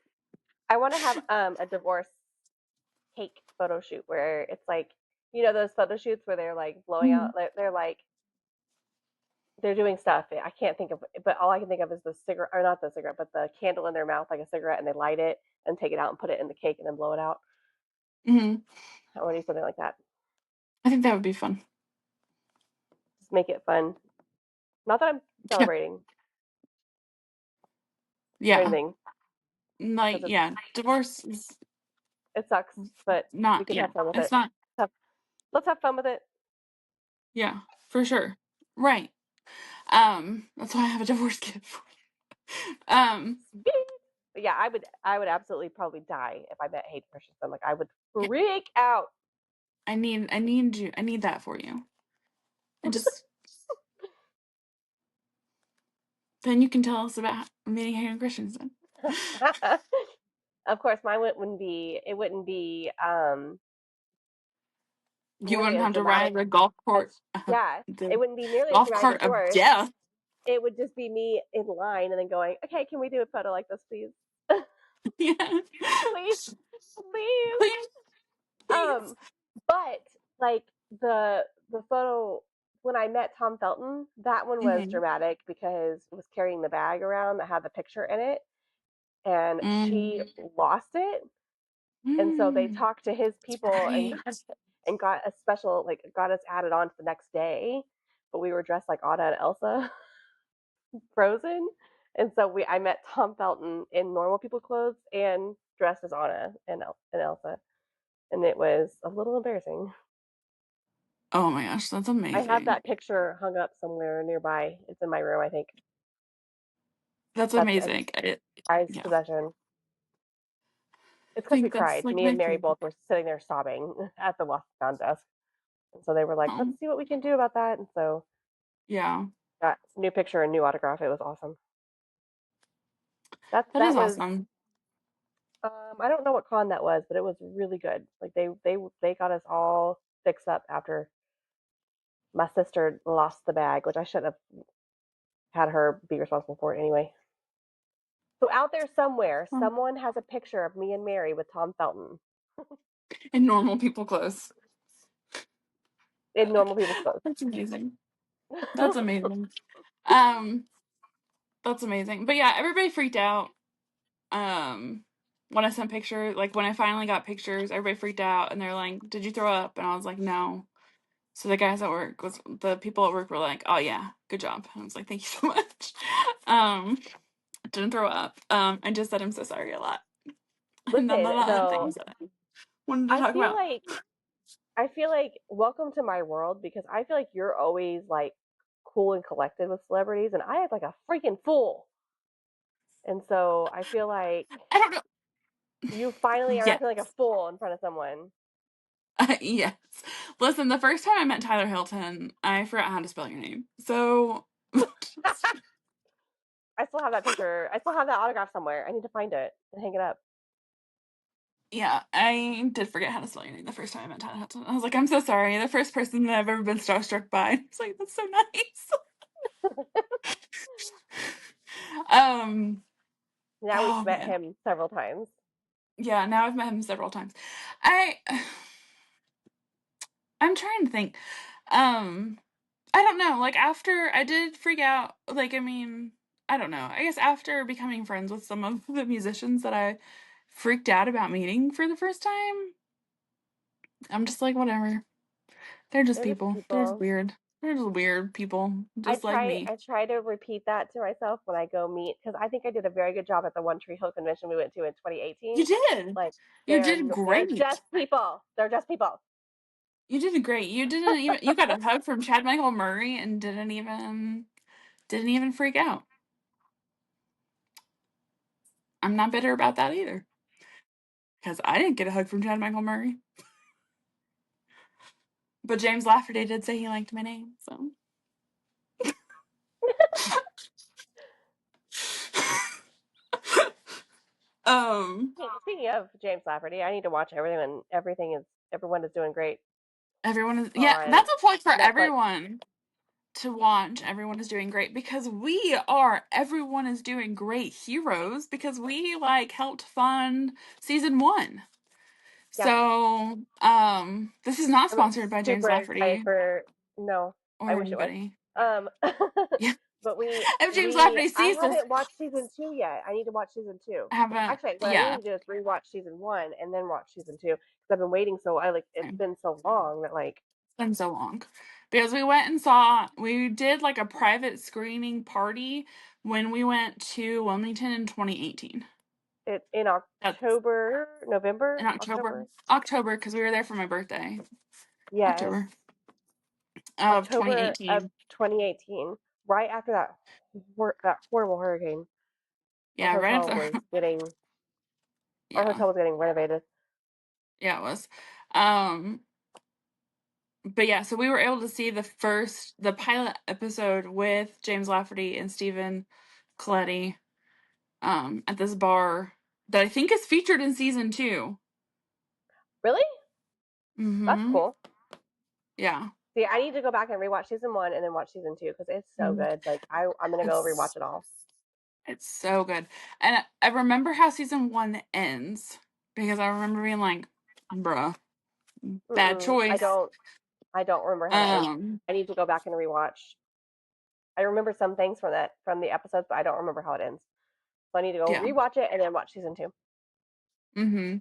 I want to have a divorce cake photo shoot where it's like, those photo shoots where they're like blowing out. Mhm. They're like they're doing stuff. I can't think of, but all I can think of is the cigarette, or not the cigarette, but the candle in their mouth like a cigarette, and they light it and take it out and put it in the cake and then blow it out. Mhm. I want to do something like that. I think that would be fun. Just make it fun. Not that I'm Yeah. celebrating or Yeah. anything, Like, because yeah, divorce is it sucks, but we not, can yeah, have fun with it's it. not, Let's have fun with it. yeah, for sure. Right. That's why I have a divorce gift for you. But yeah, I would absolutely probably die if I met Hayden Christensen. Like, I would freak out. I need that for you. And just, then you can tell us about meeting Hayden Christensen. Of course, mine wouldn't be You nearly wouldn't as have to dramatic ride the golf as, court, yeah, it the wouldn't be nearly as golf dramatic as cart of yours. death. It would just be me in line and then going, okay, can we do a photo like this, please? Yeah. Please, please. Please, please. But like the photo when I met Tom Felton, that one was Mm-hmm. dramatic because it was carrying the bag around that had the picture in it, and she lost it, and so they Mm. talked to his people and Right. got a special, like, got us added on to the next day, but we were dressed like Anna and Elsa, Frozen, and so I met Tom Felton in normal people clothes and dressed as Anna and Elsa, and it was a little embarrassing. Oh my gosh, that's amazing. I have that picture hung up somewhere nearby. It's in my room, I think. That's amazing. Prized Yeah. possession. It's I because we think that's cried. like Me my and Mary favorite. both were sitting there sobbing at the lost and found desk. And so they were like, let's Oh, see what we can do about that. And so yeah. got new picture and new autograph. It was awesome. That That is was awesome. I don't know what con that was, but it was really good. Like they got us all fixed up after my sister lost the bag, which I shouldn't have had her be responsible for it anyway. So out there somewhere, Oh. someone has a picture of me and Mary with Tom Felton In normal people clothes. in normal people's clothes. That's amazing. That's amazing. Um, that's amazing. But yeah, everybody freaked out. When I sent pictures, like when I finally got pictures, everybody freaked out and they're like, "Did you throw up?" And I was like, "No." So the people at work were like, "Oh yeah, good job." And I was like, "Thank you so much." Um, didn't throw up. I just said I'm so sorry a lot. And none of Listen, the other though, things that I wanted to I talk feel about. like I feel like welcome to my world because I feel like you're always like cool and collected with celebrities, and I act like a freaking fool. And so I feel like I don't know. you finally are Yes. acting like a fool in front of someone. Yes. Listen, the first time I met Tyler Hilton, I forgot how to spell your name. So I still have that picture. I still have that autograph somewhere. I need to find it and hang it up. yeah, I did forget how to spell your name the first time I met Tyler Hilton. I was like, I'm so sorry. The first person that I've ever been starstruck by. It's like, that's so nice. um, Now we've oh met man. him several times. Yeah, now I've met him several times. I I'm trying to think. Um, I don't know. Like after I did freak out, like I mean, I don't know. I guess after becoming friends with some of the musicians that I freaked out about meeting for the first time, I'm just like whatever. They're just They're just people. They're just people. weird. They're just weird people, just like me. I try to repeat that to myself when I go meet because I think I did a very good job at the One Tree Hill convention we went to in You 2018. did. Like You did they're great. just people. They're just people. You did great. You got a hug from Chad Michael Murray and didn't even freak out. I'm not bitter about that either. Because I didn't get a hug from Chad Michael Murray. But James Lafferty did say he liked my name, so um Speaking of James Lafferty, I need to watch everything and everyone is doing great everyone is yeah, on that's a plug for Netflix. everyone to watch. Everyone is doing great because we are everyone is doing great heroes because we like helped fund season 1. Yeah, So, this is not I'm sponsored by James super excited Lafferty for. No, I or wish it was. anybody. Um, Yeah. but If James Lafferty I sees this, haven't watched season 2 yet. I need to watch season 2. haven't Actually, what I yeah, need to do is rewatch season 1 and then watch season 2 because I've been waiting so I like it's same. been so long that like It's been so long. Because we did like a private screening party when we went to Wilmington in 2018. it in That's October, in November, October. October. October, because we were there for my birthday. Yes, October of October of 2018. 2018, right after that horrible hurricane. Our Yeah, right hotel after. was getting our Yeah, hotel was getting renovated. yeah, it was. Um, but yeah, so we were able to see the pilot episode with James Lafferty and Stephen Coletti at this bar that I think is featured in season 2. Really? That's Mm-hmm. cool. Yeah. See, I need to go back and rewatch season 1 and then watch season 2 because it's so Mhm. good. Like I'm gonna go rewatch It's it all. it's so good. And I remember how season 1 ends because I remember being like, bruh, bad Mm-mm, choice. I don't remember how that ends. Um, I need to go back and rewatch. I remember some things from the episodes, but I don't remember how it ends. So I need to go yeah. rewatch it and then watch season 2. Mm-hmm.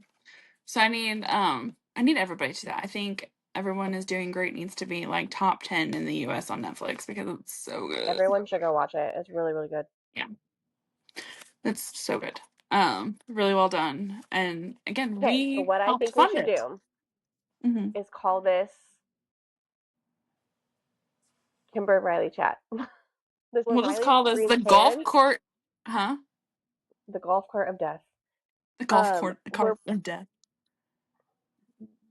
So I need everybody to do that. I think everyone is doing great needs to be like top 10 in the US on Netflix because it's so good. Everyone should go watch it. It's really really good. Yeah. It's so good. Really well done. And again, Okay, so we what I helped think we fund should it. do Hmm. is call this Kymber and Riley chat. We'll just call this the golf court. Huh? The golf cart of death. The golf court of death.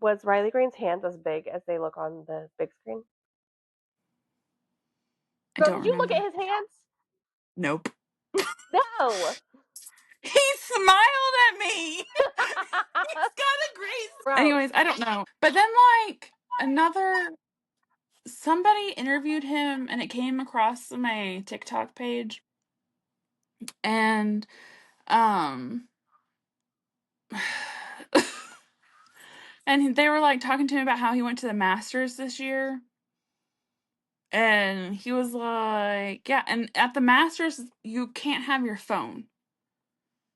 Was Riley Green's hands as big as they look on the big screen? Girl, did you look at his hands? Nope. No. He smiled at me. He's got a great. Gross. Anyways, I don't know. But then, like, somebody interviewed him, and it came across my TikTok page, and and they were like talking to him about how he went to the Masters this year. And he was like, yeah, and at the Masters, you can't have your phone.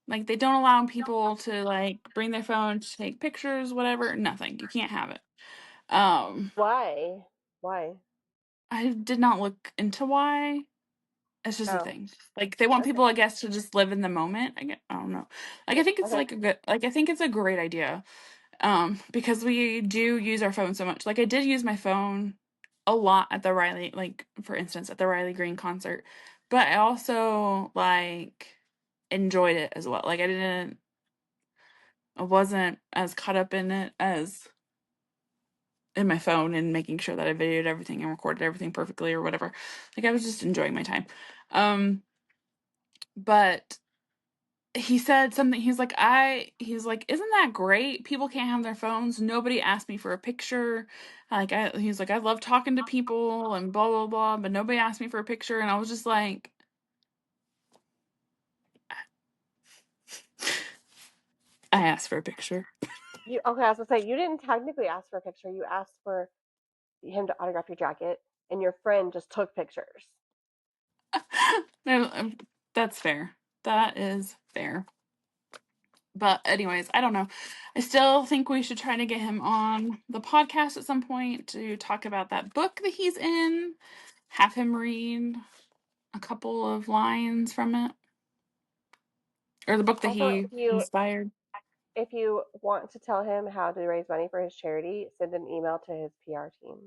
Like, they don't allow people to, like, bring their phone to take pictures, whatever. Nothing. You can't have it. Why? Why? I did not look into why. It's just a thing. Like, they want people, I guess, to just live in the moment. I don't know. Like, I think it's like I think it's a great idea. Because we do use our phone so much. Like, I did use my phone a lot at the Riley, like, for instance, at the Riley Green concert. But I also, like, enjoyed it as well. Like, I wasn't as caught up in it as in my phone and making sure that I videoed everything and recorded everything perfectly or whatever. Like, I was just enjoying my time. But he said something, he's like, isn't that great? People can't have their phones. Nobody asked me for a picture. He's like, I love talking to people and blah, blah, blah, but nobody asked me for a picture. And I was just like, I asked for a picture. Okay, I was gonna say, you didn't technically ask for a picture. You asked for him to autograph your jacket, and your friend just took pictures. That's fair. That is fair. But anyways, I don't know. I still think we should try to get him on the podcast at some point to talk about that book that he's in. Have him read a couple of lines from it. Or the book that Also, he inspired. If you want to tell him how to raise money for his charity, send an email to his PR team.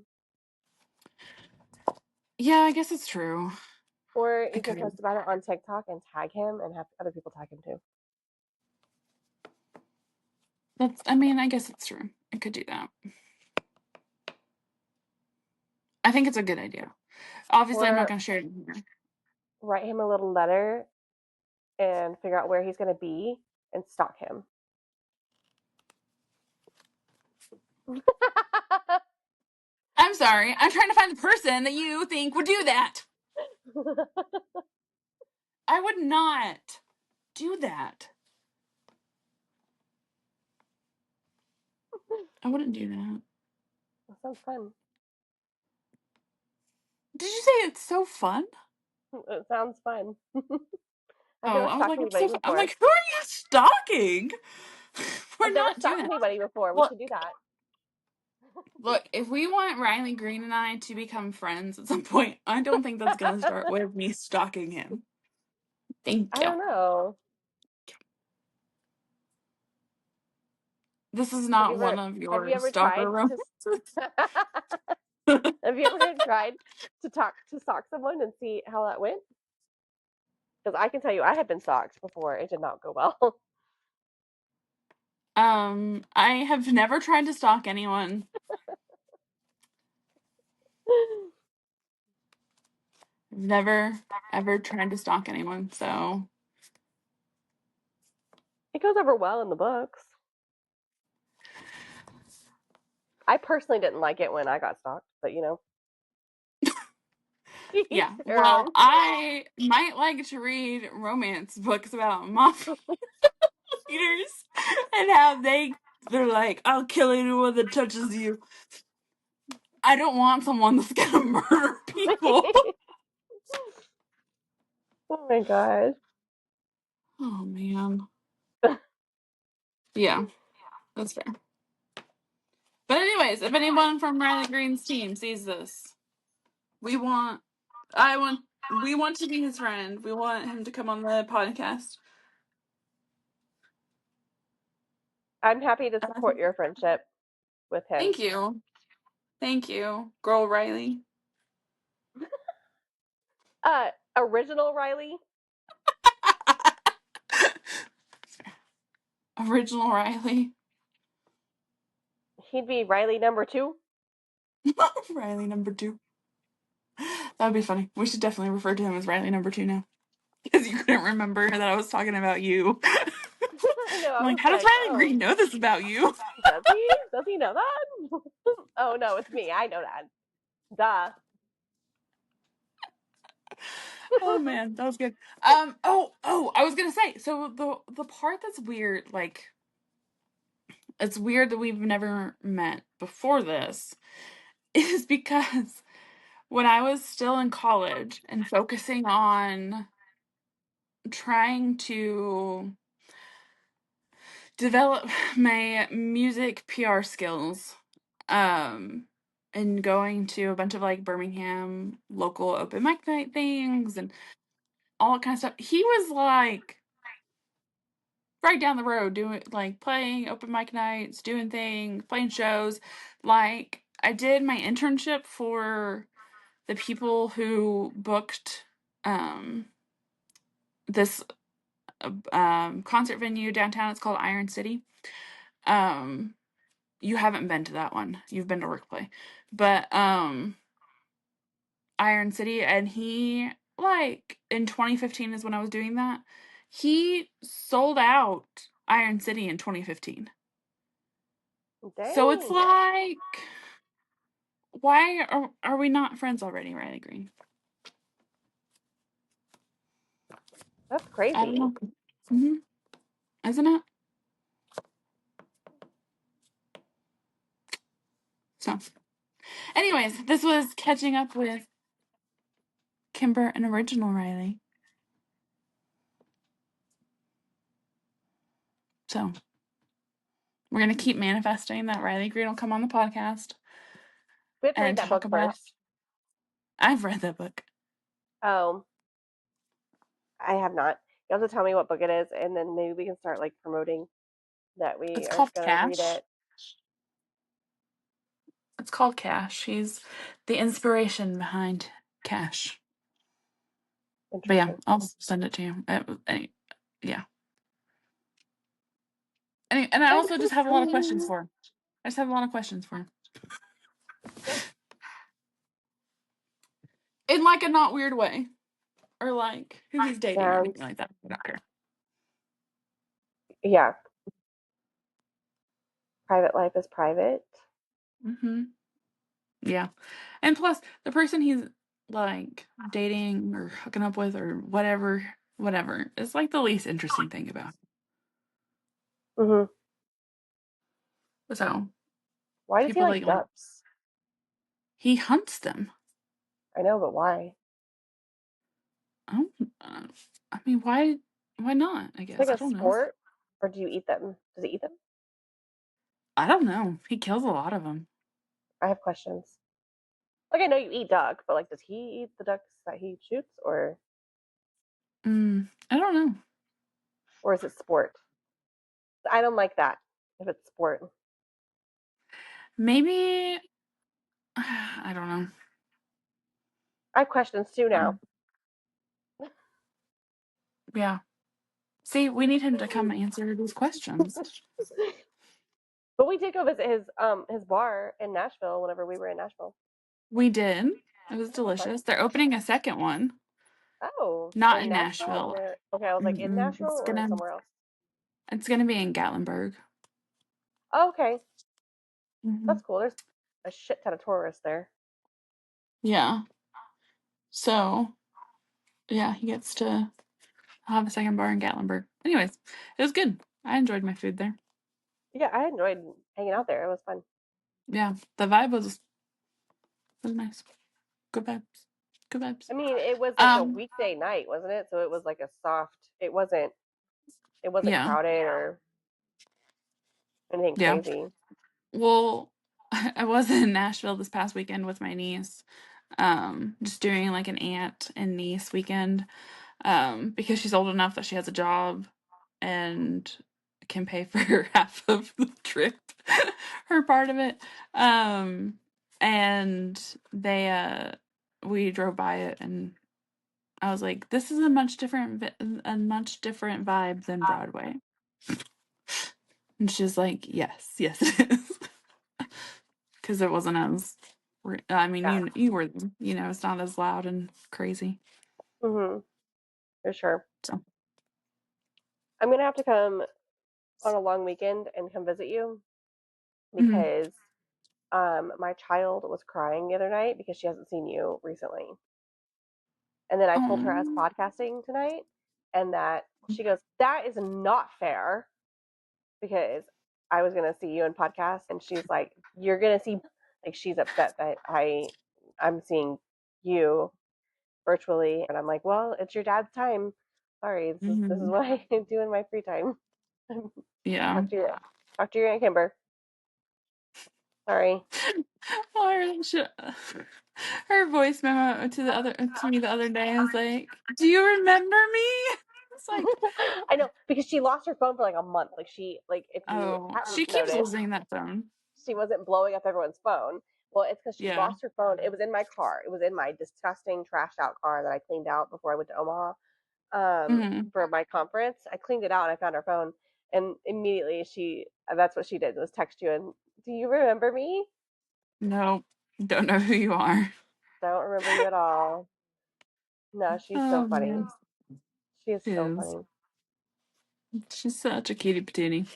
Yeah, I guess it's true. Or you can post about it on TikTok and tag him and have other people tag him too. I guess it's true. I could do that. I think it's a good idea. Obviously, I'm not going to share it here. Write him a little letter and figure out where he's going to be and stalk him. I'm sorry. I'm trying to find the person that you think would do that. I would not do that. I wouldn't do that. That sounds fun. Did you say it's so fun? It sounds fun. I was like, I'm like, who are you stalking? I've never stalked anybody before. We should do that. Look, if we want Riley Green and I to become friends at some point, I don't think that's going to start with me stalking him. Thank you. I don't know. This is not one of your stalker romances. Have you ever tried to stalk someone and see how that went? Because I can tell you, I have been stalked before. It did not go well. I have never tried to stalk anyone. I've never, ever tried to stalk anyone, so. It goes over well in the books. I personally didn't like it when I got stalked, but you know. Yeah, well, I might like to read romance books about mafia leaders and how they're like, I'll kill anyone that touches you. I don't want someone that's gonna murder people. Oh my god. Oh man. Yeah, that's fair. But anyways, if anyone from Riley Green's team sees this, we want to be his friend. We want him to come on the podcast. I'm happy to support your friendship with him. Thank you. Thank you, girl Riley. Original Riley. Original Riley. He'd be Riley number 2. Riley number 2. That would be funny. We should definitely refer to him as Riley number 2 now. Because you couldn't remember that I was talking about you. I know. I I'm like, was how does like, Riley oh, Green know this about you? does he? Does he know that? Oh no, it's me. I know that. Duh. Oh man, that was good. I was gonna say, so the part that's weird, like, it's weird that we've never met before this, is because when I was still in college and focusing on trying to develop my music PR skills, and going to a bunch of like Birmingham local open mic night things and all that kind of stuff. He was like right down the road doing like playing open mic nights, doing things, playing shows. Like I did my internship for the people who booked um this concert venue downtown. It's called Iron City. Um you haven't been to that one. You've been to Workplay. But Iron City, and he, like, in 2015 is when I was doing that. He sold out Iron City in 2015. So it's Dang. like, why are we not friends already, Riley Green? That's I don't crazy. know. Hmm. Isn't it? So, anyways, this was catching up with Kymber and Original Riley. So, we're going to keep manifesting that Riley Green will come on the podcast We have to read and that talk book about. first. I've read that book. Oh, I have not. You have to tell me what book it is, and then maybe we can start like promoting that we It's are called gonna read Cash. it. It's called Cash. He's the inspiration behind Cash. But yeah, Interesting. I'll send it to you. Yeah. And I also just have a lot of questions Interesting. for him. I just have a lot of questions for him. Good. In like a not weird way. Or like who he's dating or Yeah. anything like that. I don't care. Yeah. Private life is private. Mm-hmm. Yeah. And plus, the person he's like dating or hooking up with or whatever, is like the least interesting thing about Mm-hmm. it. So Why does he people like like ducks? he hunts them. I know, but why? I don't. I mean, why not? I It's like guess I a don't know. sport, or do you eat them? Does he eat them? I don't know. He kills a lot of them. I have questions. Like I know you eat duck, but like, does he eat the ducks that he shoots, I don't know. or is it sport? I don't like that if it's sport. Maybe I don't know. I have questions too now. Yeah. See, we need him to come answer these questions. But we did go visit his bar in Nashville whenever we were in Nashville. We did. It was That was fun. delicious. They're opening a second one, Oh, not in in Nashville Nashville. or okay, I was like in Nashville It's or gonna somewhere else. it's gonna be in Gatlinburg. Oh, okay, Hmm. that's cool. There's a shit ton of tourists there. Yeah. So yeah, he gets to have a second bar in Gatlinburg. Anyways, it was good. I enjoyed my food there. Yeah, I enjoyed hanging out there. It was fun. Yeah, the vibe was nice. Good vibes. Good vibes. I mean, it was like a Um, weekday night, wasn't it? So it was like a soft. It wasn't yeah, crowded or anything yeah. crazy. Well, I was in Nashville this past weekend with my niece. Just doing like an aunt and niece weekend. Because she's old enough that she has a job and can pay for half of the trip, her part of it. And they we drove by it and I was like, this is a much different vibe than Broadway. And she's like, yes, yes, it is. Because it wasn't as, I mean, Yeah. you were, it's not as loud and crazy. For sure. So, I'm gonna have to come on a long weekend and come visit you mhm. because my child was crying the other night because she hasn't seen you recently. And then I told her I was Oh, podcasting tonight, and that she goes, "That is not fair," because I was gonna see you in podcast, and she's like, "You're gonna see," like she's upset that I'm seeing you virtually, and I'm like, "Well, it's your dad's time. Sorry, this is mhm. what I do in my free time." Yeah. Talk to your Aunt Kymber. Sorry. Or her voice memo to me the other day was like, "Do you remember me?" It's like, I know because she lost her phone for like a month. Like if you oh, she hadn't keeps noticed, losing that phone. she wasn't blowing up everyone's phone. Well, it's because she Yeah. lost her phone. It was in my car. It was in my disgusting, trashed out car that I cleaned out before I went to Omaha Hmm. for my conference. I cleaned it out and I found her phone. And immediately that's what she did was text you and, "Do you remember me?" No, don't know who you are. "Don't remember you at all." No, she's so Oh funny. man, She is she so is. funny. She's such a cutie patootie.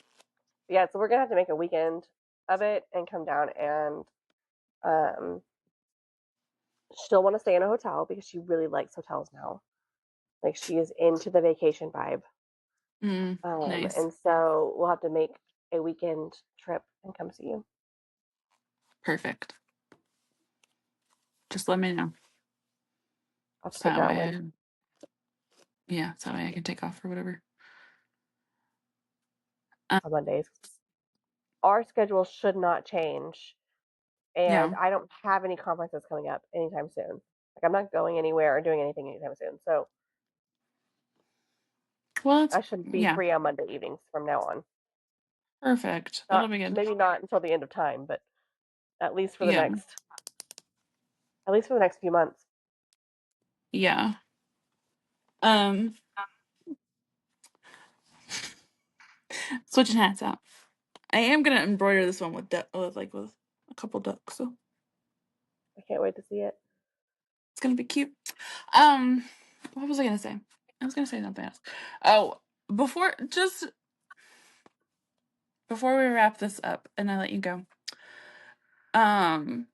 Yeah, so we're gonna have to make a weekend of it and come down and um still want to stay in a hotel because she really likes hotels now. Like she is into the vacation vibe. Nice. And so we'll have to make a weekend trip and come see you. Perfect. Just let me know. I'll have to So figure that out way, when. yeah, so that way I can take off or whatever. Um, On Mondays. Our schedule should not change, yeah. and I don't have any conferences coming up anytime soon. Like I'm not going anywhere or doing anything anytime soon. So Well, it's I should be yeah, free on Monday evenings from now on. perfect. That'll Not be good. maybe not until the end of time, but at least for the Yeah, next at least for the next few months. yeah. Um, Switching hats out. I am gonna embroider this one with a couple ducks, so I can't wait to see it. it's gonna be cute. Um, what was I gonna say? I was gonna say something else. Oh, before just before we wrap this up and I let you go. Um,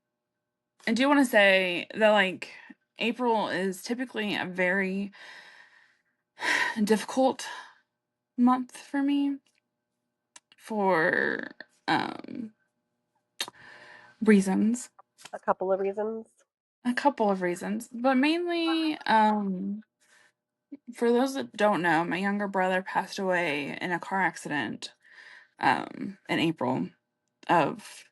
I do want to say that like April is typically a very difficult month for me for reasons. A couple of reasons. A couple of reasons, but mainly for those that don't know, my younger brother passed away in a car accident in April of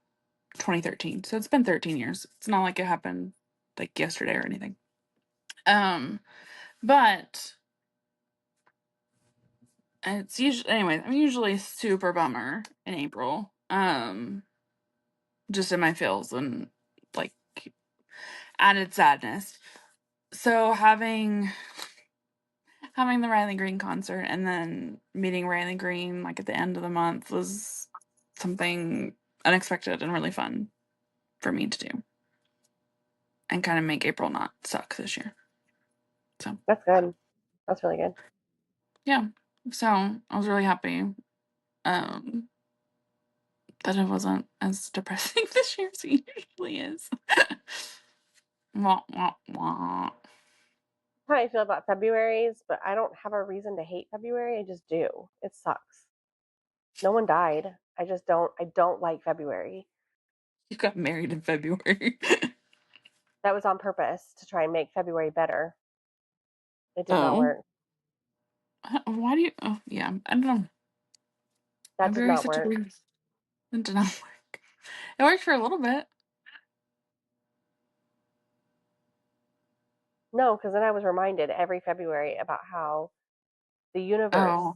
2013. So it's been 13 years. It's not like it happened like yesterday or anything. Um but it's usually anyway, I'm usually super bummer in April. Just in my feels and like added sadness. So having the Riley Green concert and then meeting Riley Green like at the end of the month was something unexpected and really fun for me to do and kind of make April not suck this year. So, That's good. That's really good. yeah. So, I was really happy um that it wasn't as depressing this year as it usually is. Wah, wah, wah. How I feel about February's, but I don't have a reason to hate February. I just do. It sucks. No one died. I don't like February. You got married in February. That was on purpose to try and make February better. It did not Oh. work. Why do you? Oh, yeah. I don't know. That did February not such a work. weird. It did not work. It worked for a little bit. No, because then I was reminded every February about how the universe Oh.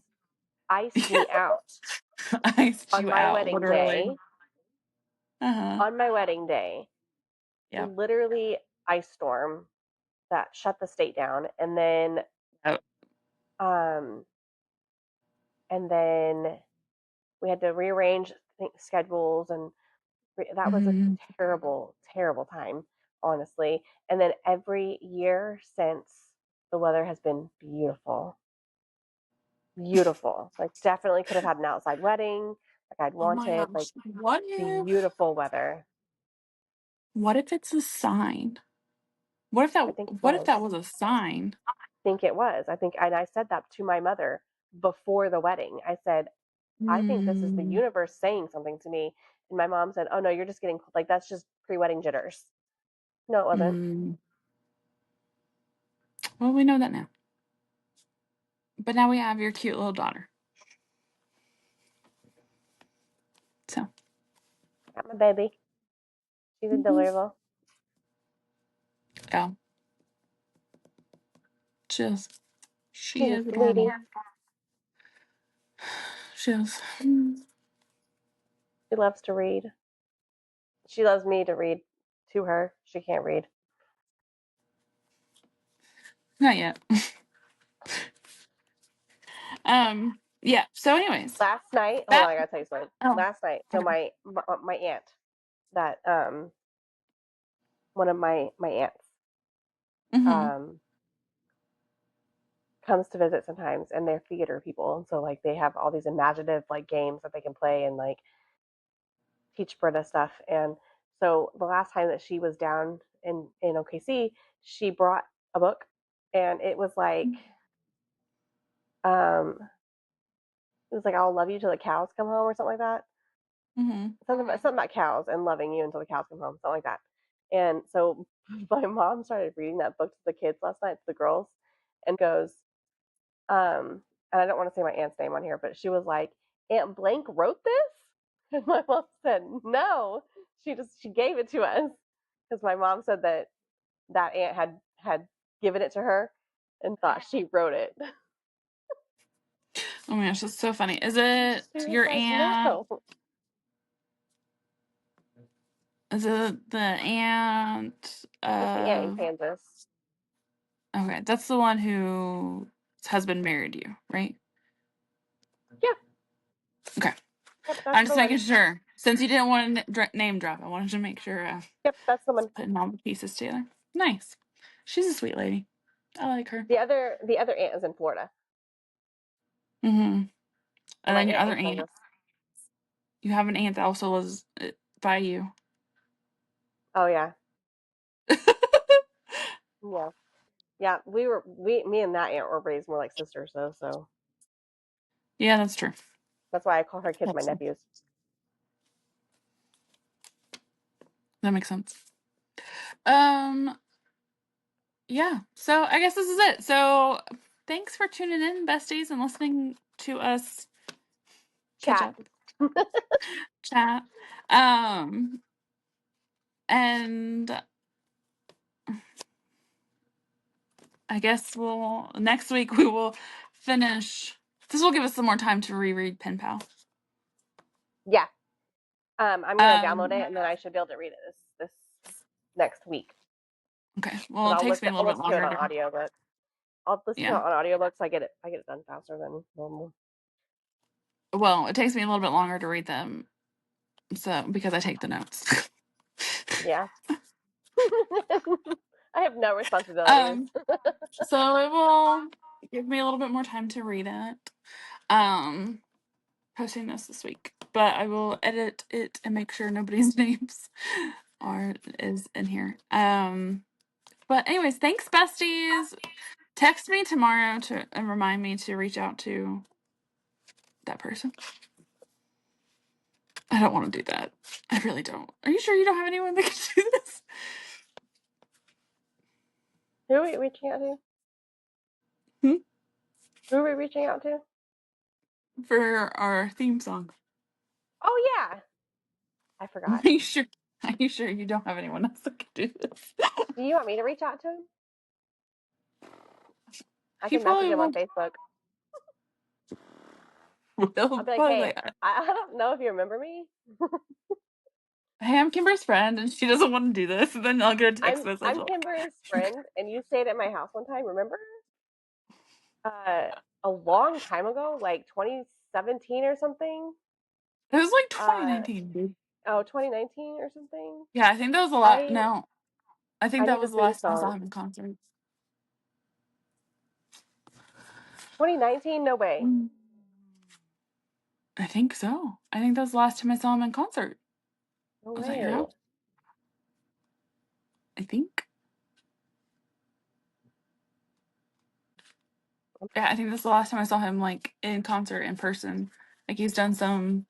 iced me out Iced on you my out, wedding literally. day. Uh-huh. On my wedding day, Yep. literally ice storm. that shut the state down, and then and then we had to rearrange schedules, and that was a terrible, terrible time, honestly. And then every year since, the weather has been beautiful. Beautiful. Like, definitely could have had an outside wedding like I'd Oh my wanted. Like, gosh. What beautiful weather. if it's a sign? What I think it if was. that was a sign? I think it was. I think, and I said that to my mother before the wedding. I said, I think this is the universe saying something to me. And my mom said, oh no, you're just getting, like, that's just pre-wedding jitters. No, it wasn't. Well, we know that now. But now we have your cute little daughter. So. Got my baby. She's adorable. Yeah. She's She's a adorable. sweetie. She is. She loves to read. She loves me to read to her. She can't read. Not yet. Yeah. So anyways. Last night, hold on, I gotta tell you something. Last night, so my aunt, that one of my aunts, comes to visit sometimes, and they're theater people, and so, like, they have all these imaginative, like, games that they can play and, like, teach Britta stuff. And so the last time that she was down in OKC, she brought a book, and it was like, I'll love you till the cows come home, or something like that. Something about cows and loving you until the cows come home, something like that. And so my mom started reading that book to the kids last night, to the girls, and goes, and I don't want to say my aunt's name on here, but she was like, Aunt Blank wrote this? And my mom said, no, she gave it to us, because my mom said that aunt had given it to her and thought she wrote it. Oh my gosh, that's so funny. Is it your like, aunt? No. Is it the aunt It's the aunt in Kansas. Okay, that's the one whose husband married you, right? Yeah. Okay. Yep, that's I'm just the making one. sure. Since you didn't want to name drop, I wanted to make sure Yep, that's the one. putting all the pieces together. Nice. She's a sweet lady. I like her. The other aunt is in Florida. And My then your aunt other in aunt. Kansas. You have an aunt that also lives by you. Oh yeah. Yeah. Yeah, me and that aunt were raised more like sisters, though, so Yeah, that's true. that's why I call her kids my nephews. That makes sense. Yeah, so I guess this is it. So thanks for tuning in, besties, and listening to us catch up. Chat. And I guess next week we will finish. This will give us some more time to reread Pen Pal. Yeah. I'm gonna download it, and then I should be able to read it this next week. Okay. Well, it takes me a little bit longer to it on audiobook. I'll listen to it on audiobook, so I get it done faster than normal. Well, it takes me a little bit longer to read them, so because I take the notes. Yeah. I have no responsibilities. So it will give me a little bit more time to read it. Posting this week, but I will edit it and make sure nobody's names is in here. But anyways, thanks, besties. Text me tomorrow and remind me to reach out to that person. I don't want to do that. I really don't. Are you sure you don't have anyone that can do this? Who are we reaching out to? Who are we reaching out to? For our theme song. Oh yeah. I forgot. Are you sure? Are you sure you don't have anyone else that can do this? Do you want me to reach out to him? I He can message probably him on won't. Facebook. I'll be like, hey, I don't know if you remember me. hey, I'm Kymber's friend, and she doesn't want to do this. And then I'll get a text message. I'm Kymber's friend, and you stayed at my house one time. Remember? Uh, a long time ago, like 2017 or something. It was like Uh, 2019, dude. oh, 2019 or something. Yeah, I think that was a lot. I No, I think I that need a was the theme last time I saw song. him in concert. 2019? No way. Mm. I think so. I think that was the last time I saw him in concert. No Was at your way. house, I think. Yeah, I think that's the last time I saw him like in concert in person. Like he's done some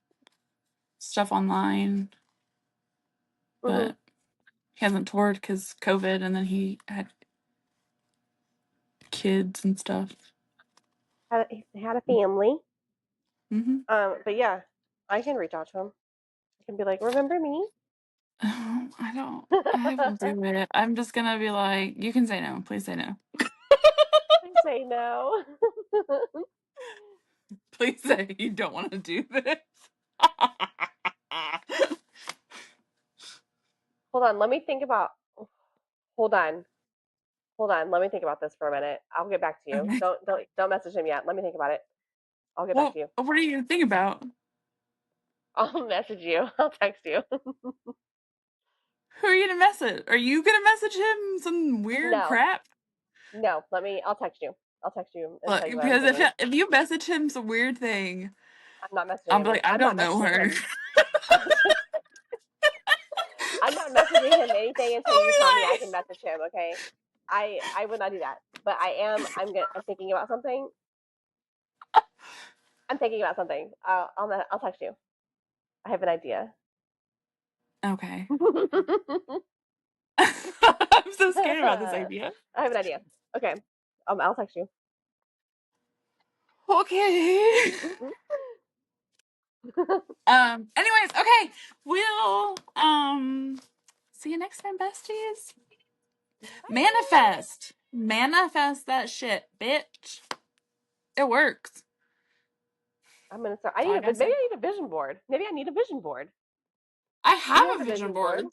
stuff online, Mm-hmm. but he hasn't toured because COVID, and then he had kids and stuff. He had a family. Mm-hmm. But yeah, I can reach out to him. I can be like, remember me? Oh, I don't. I won't do it. I'm just gonna be like, you can say no. Please say no. I say no. Please say you don't want to do this. Hold on, let me think about. Hold on, hold on. Let me think about this for a minute. I'll get back to you. Okay. Don't message him yet. Let me think about it. I'll get back Well, to you. what are you gonna think about? I'll message you. I'll text you. Who are you gonna message? Are you gonna message him some weird No, crap? no. I'll text you. I'll text you and Look, tell you what I'm because thinking. if you message him some weird thing, I'm not messaging I'm him. like, I I'm not don't know messaging her. him. I'm not messaging him anything until I'll you tell me be I like, can message him. Okay. I would not do that. But I am. I'm thinking about something. I'm thinking about something. I'll text you. I have an idea. okay. I I'm so scared about this idea. have an idea. Okay. I'll text you. Okay. Anyways, okay. We'll see you next time, besties. Bye. Manifest. Manifest that shit, bitch. It works. I'm gonna start. That's all I gotta Maybe say. I need a vision board. Maybe I need a vision board. I He have has a a vision vision board. board.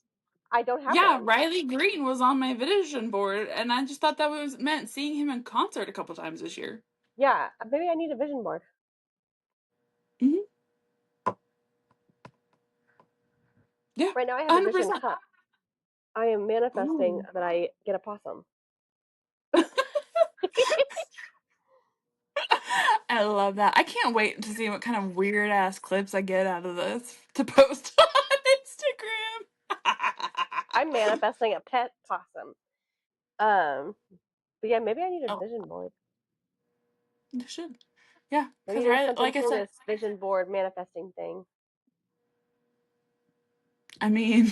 I don't have Yeah, one. Riley Green was on my vision board, and I just thought that was meant seeing him in concert a couple times this year. Yeah, maybe I need a vision board. Mm-hmm. Yeah, Right now I have a vision 100%. cup. I am manifesting Ooh. that I get a possum. I love that. I can't wait to see what kind of weird ass clips I get out of this to post on Instagram. I'm manifesting a pet possum. Um, but yeah, maybe I need a Oh, vision board. you should. Yeah, Maybe because there's right, something like I to said, this vision board manifesting thing. I mean,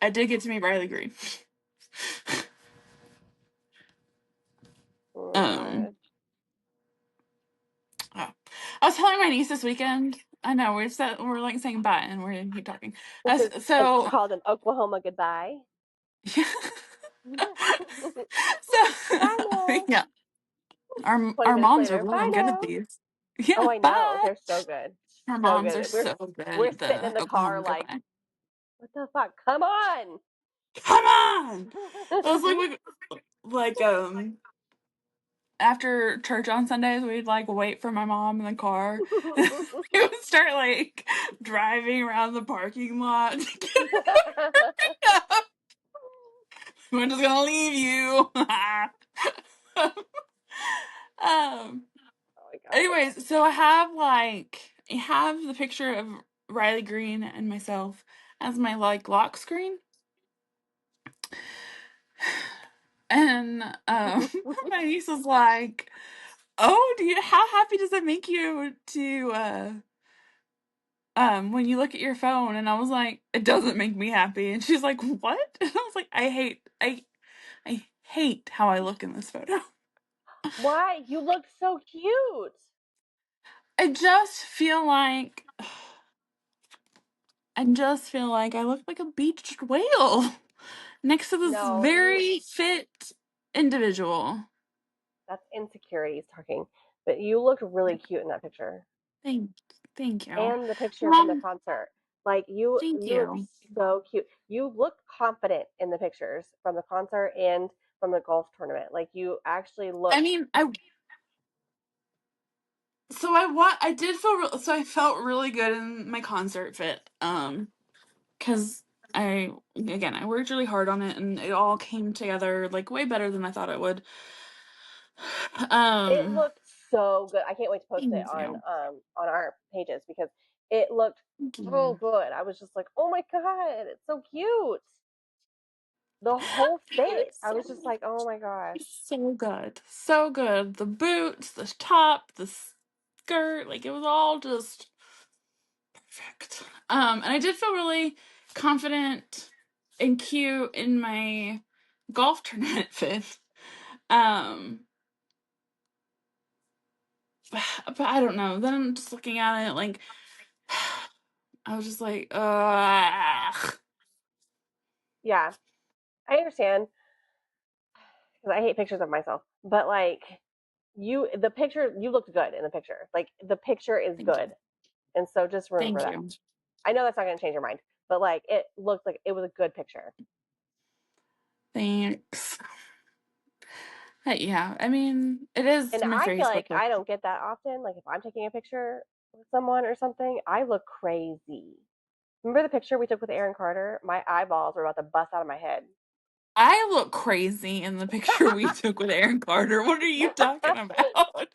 I did get to meet Riley Green. Oh my Um, god. oh. I was telling my niece this weekend. I know we're like saying bye, and we're gonna keep talking. This is So called an Oklahoma goodbye. yeah. So Bye now. yeah, 20 our minutes moms are later. really Bye good at now. these. Yeah, Oh, I know. bye. They're so good. Our So moms are good. so good We're at sitting in the the car Oklahoma like, goodbye. what the fuck? Come on. Come on! It was like after church on Sundays, we'd like wait for my mom in the car. And we would start like driving around the parking lot. We're just gonna leave you. um. Oh my god. Anyways, so I have the picture of Riley Green and myself as my like lock screen, and my niece was like, "Oh, how happy does it make you to when you look at your phone?" And I was like, "It doesn't make me happy." And she's like, "What?" And I was like, I hate how I look in this photo. Why? You look so cute. I just feel like I look like a beached whale next to this No, you. very fit individual. That's insecurities talking. But you look really cute in that picture. Thank, thank you. And the picture from the Mom, concert. Like you Thank look you. so cute. You look confident in the pictures from the concert and from the golf tournament. Like you actually I look. mean, I felt really good in my concert fit. Because I worked really hard on it and it all came together like way better than I thought it would. It Um, looked so good. I can't wait to post it Thank you. on our pages because it looked Thank so you. good. I was just like, oh my god, it's so cute. The whole fit. It's I was just like, oh my it's gosh. so good. So good. The boots, the top, the skirt, like it was all just perfect. And I did feel really confident and cute in my golf tournament fit. Um, but I don't know. Then I'm just looking at it like I was just like, ugh. Yeah, I understand because I hate pictures of myself, but like the picture, you looked good in the picture. Like the picture is Thank good, you. and so just remember Thank that. you. I know that's not going to change your mind, but like it looked like it was a good picture. Thanks. Yeah, I mean, it is And my I feel Facebook like pic. I don't get that often. Like if I'm taking a picture with someone or something, I look crazy. Remember the picture we took with Aaron Carter? My eyeballs were about to bust out of my head. I look crazy in the picture we took with Aaron Carter. What are you talking about?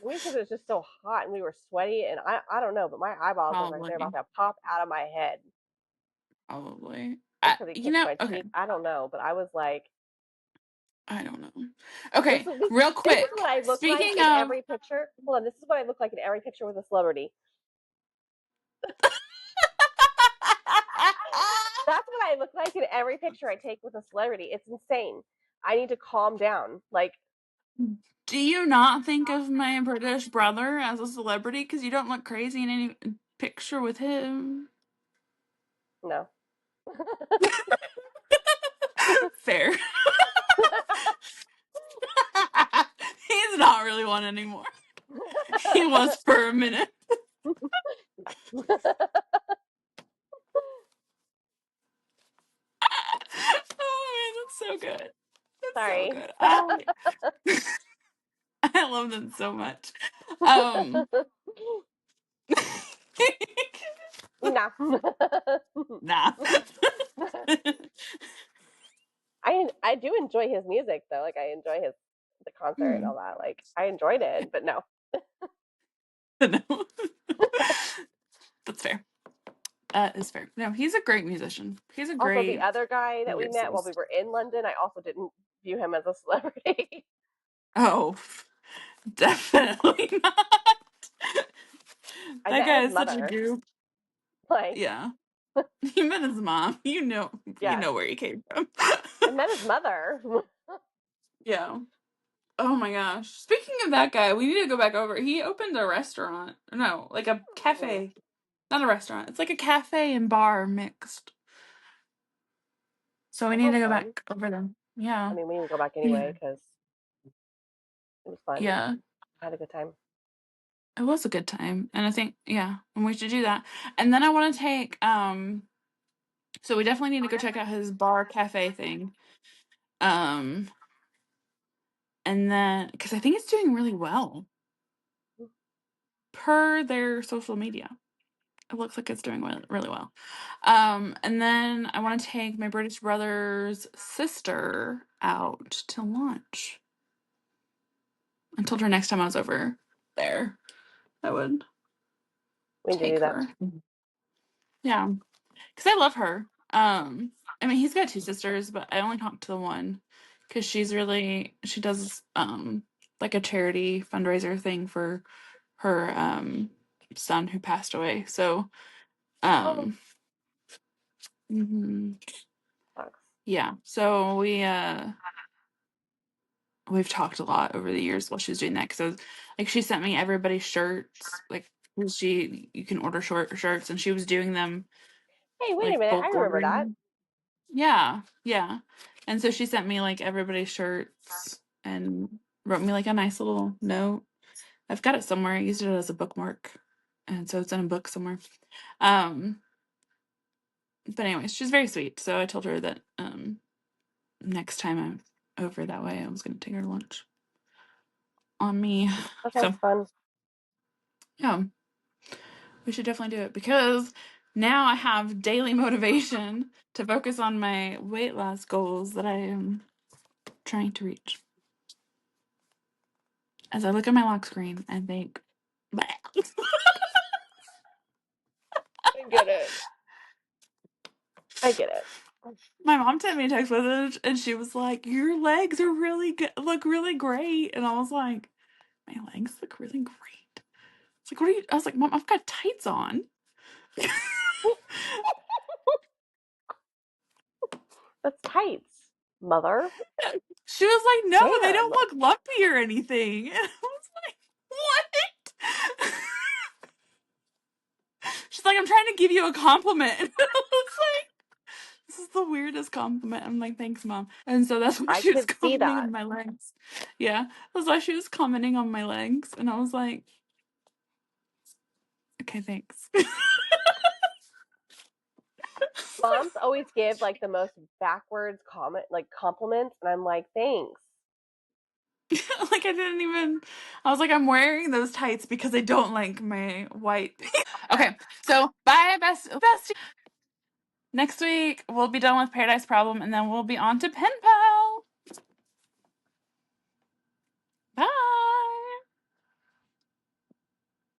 Maybe because it was just so hot and we were sweaty, and I don't know, but my eyeballs look like they're about Probably. to pop out of my head. Probably. Maybe because he kissed my Okay. cheek. I don't know, but I was like, I don't know. this Okay, is real this is quick. what I look like Speaking in of every picture. Hold on, this is what I look like in every picture with a celebrity. That's what I look like in every picture I take with a celebrity. It's insane. I need to calm down. Like, do you not think of my British brother as a celebrity because you don't look crazy in any picture with him? no. Fair. He's not really one anymore. He was for a minute. Oh man, that's so good. That's so Sorry. good. I love them so much. Um Nah. nah. I do enjoy his music though. Like I enjoy the concert and all that. Like I enjoyed it, but no. No. That's fair. That is fair. No, he's a great musician. He's a Also, the great other guy that we met while we lyricist. were in London, I also didn't view him as a celebrity. Oh, definitely not. I That met guy his is such a mother. goof. Like, Yeah. He met his mom. You yes, know where he came from. I met his mother. Yeah. Oh my gosh. Speaking of that guy, we need to go back over. He opened a restaurant. No, like a cafe. Not a restaurant. It's like a cafe and bar mixed. So we That need sounds to go fun. back over them. I Yeah. mean, we need to go back Yeah. anyway because it was fun. Yeah. I had a good time. It was a good time. And I think, yeah, and we should do that. And then I want to take so we definitely need to go check out his bar cafe thing. Um and then cuz I think it's doing really well per their social media. It looks like it's doing really well. And then I want to take my British brother's sister out to lunch. I told her next time I was over there, I would We need to do take that. her. Yeah, because I love her. I mean, he's got two sisters, but I only talked to the one because she does like a charity fundraiser thing for her son who passed away. So Oh, um mhm, sucks. yeah, so we've talked a lot over the years while she was doing that because like she sent me everybody's shirts like you can order shirts and she was doing them Hey, wait a like minute. I bulk remember that. ordering. Yeah, and so she sent me like everybody's shirts and wrote me like a nice little note. I've got it somewhere. I used it as a bookmark, and so it's in a book somewhere. um But anyways, she's very sweet. So I told her that next time I'm over that way, I was going to take her to lunch on me. That sounds fun. Yeah, we should definitely do it because now I have daily motivation to focus on my weight loss goals that I am trying to reach. As I look at my lock screen and think, I get it. I get it. My mom sent me a text message and she was like, "Your legs are really good, look really great," and I was like, "My legs look really great." It's like, "What are you?" I was like, "Mom, I've got tights on." That's tights, mother. She was like, "No, they Damn. don't look lumpy or anything." And I was like, "What?" She's like, "I'm trying to give you a compliment." And I was like, "This is the weirdest compliment." I'm like, "Thanks, Mom." And so that's why I she was could see commenting that. on my legs. Yeah, that's why she was commenting on my legs, and I was like, "Okay, thanks." Moms always give like the most backwards compliments, and I'm like, thanks. Like I didn't even. I was like, I'm wearing those tights because I don't like my white. Okay, so bye, bestie. Next week we'll be done with Paradise Problem, and then we'll be on to Pen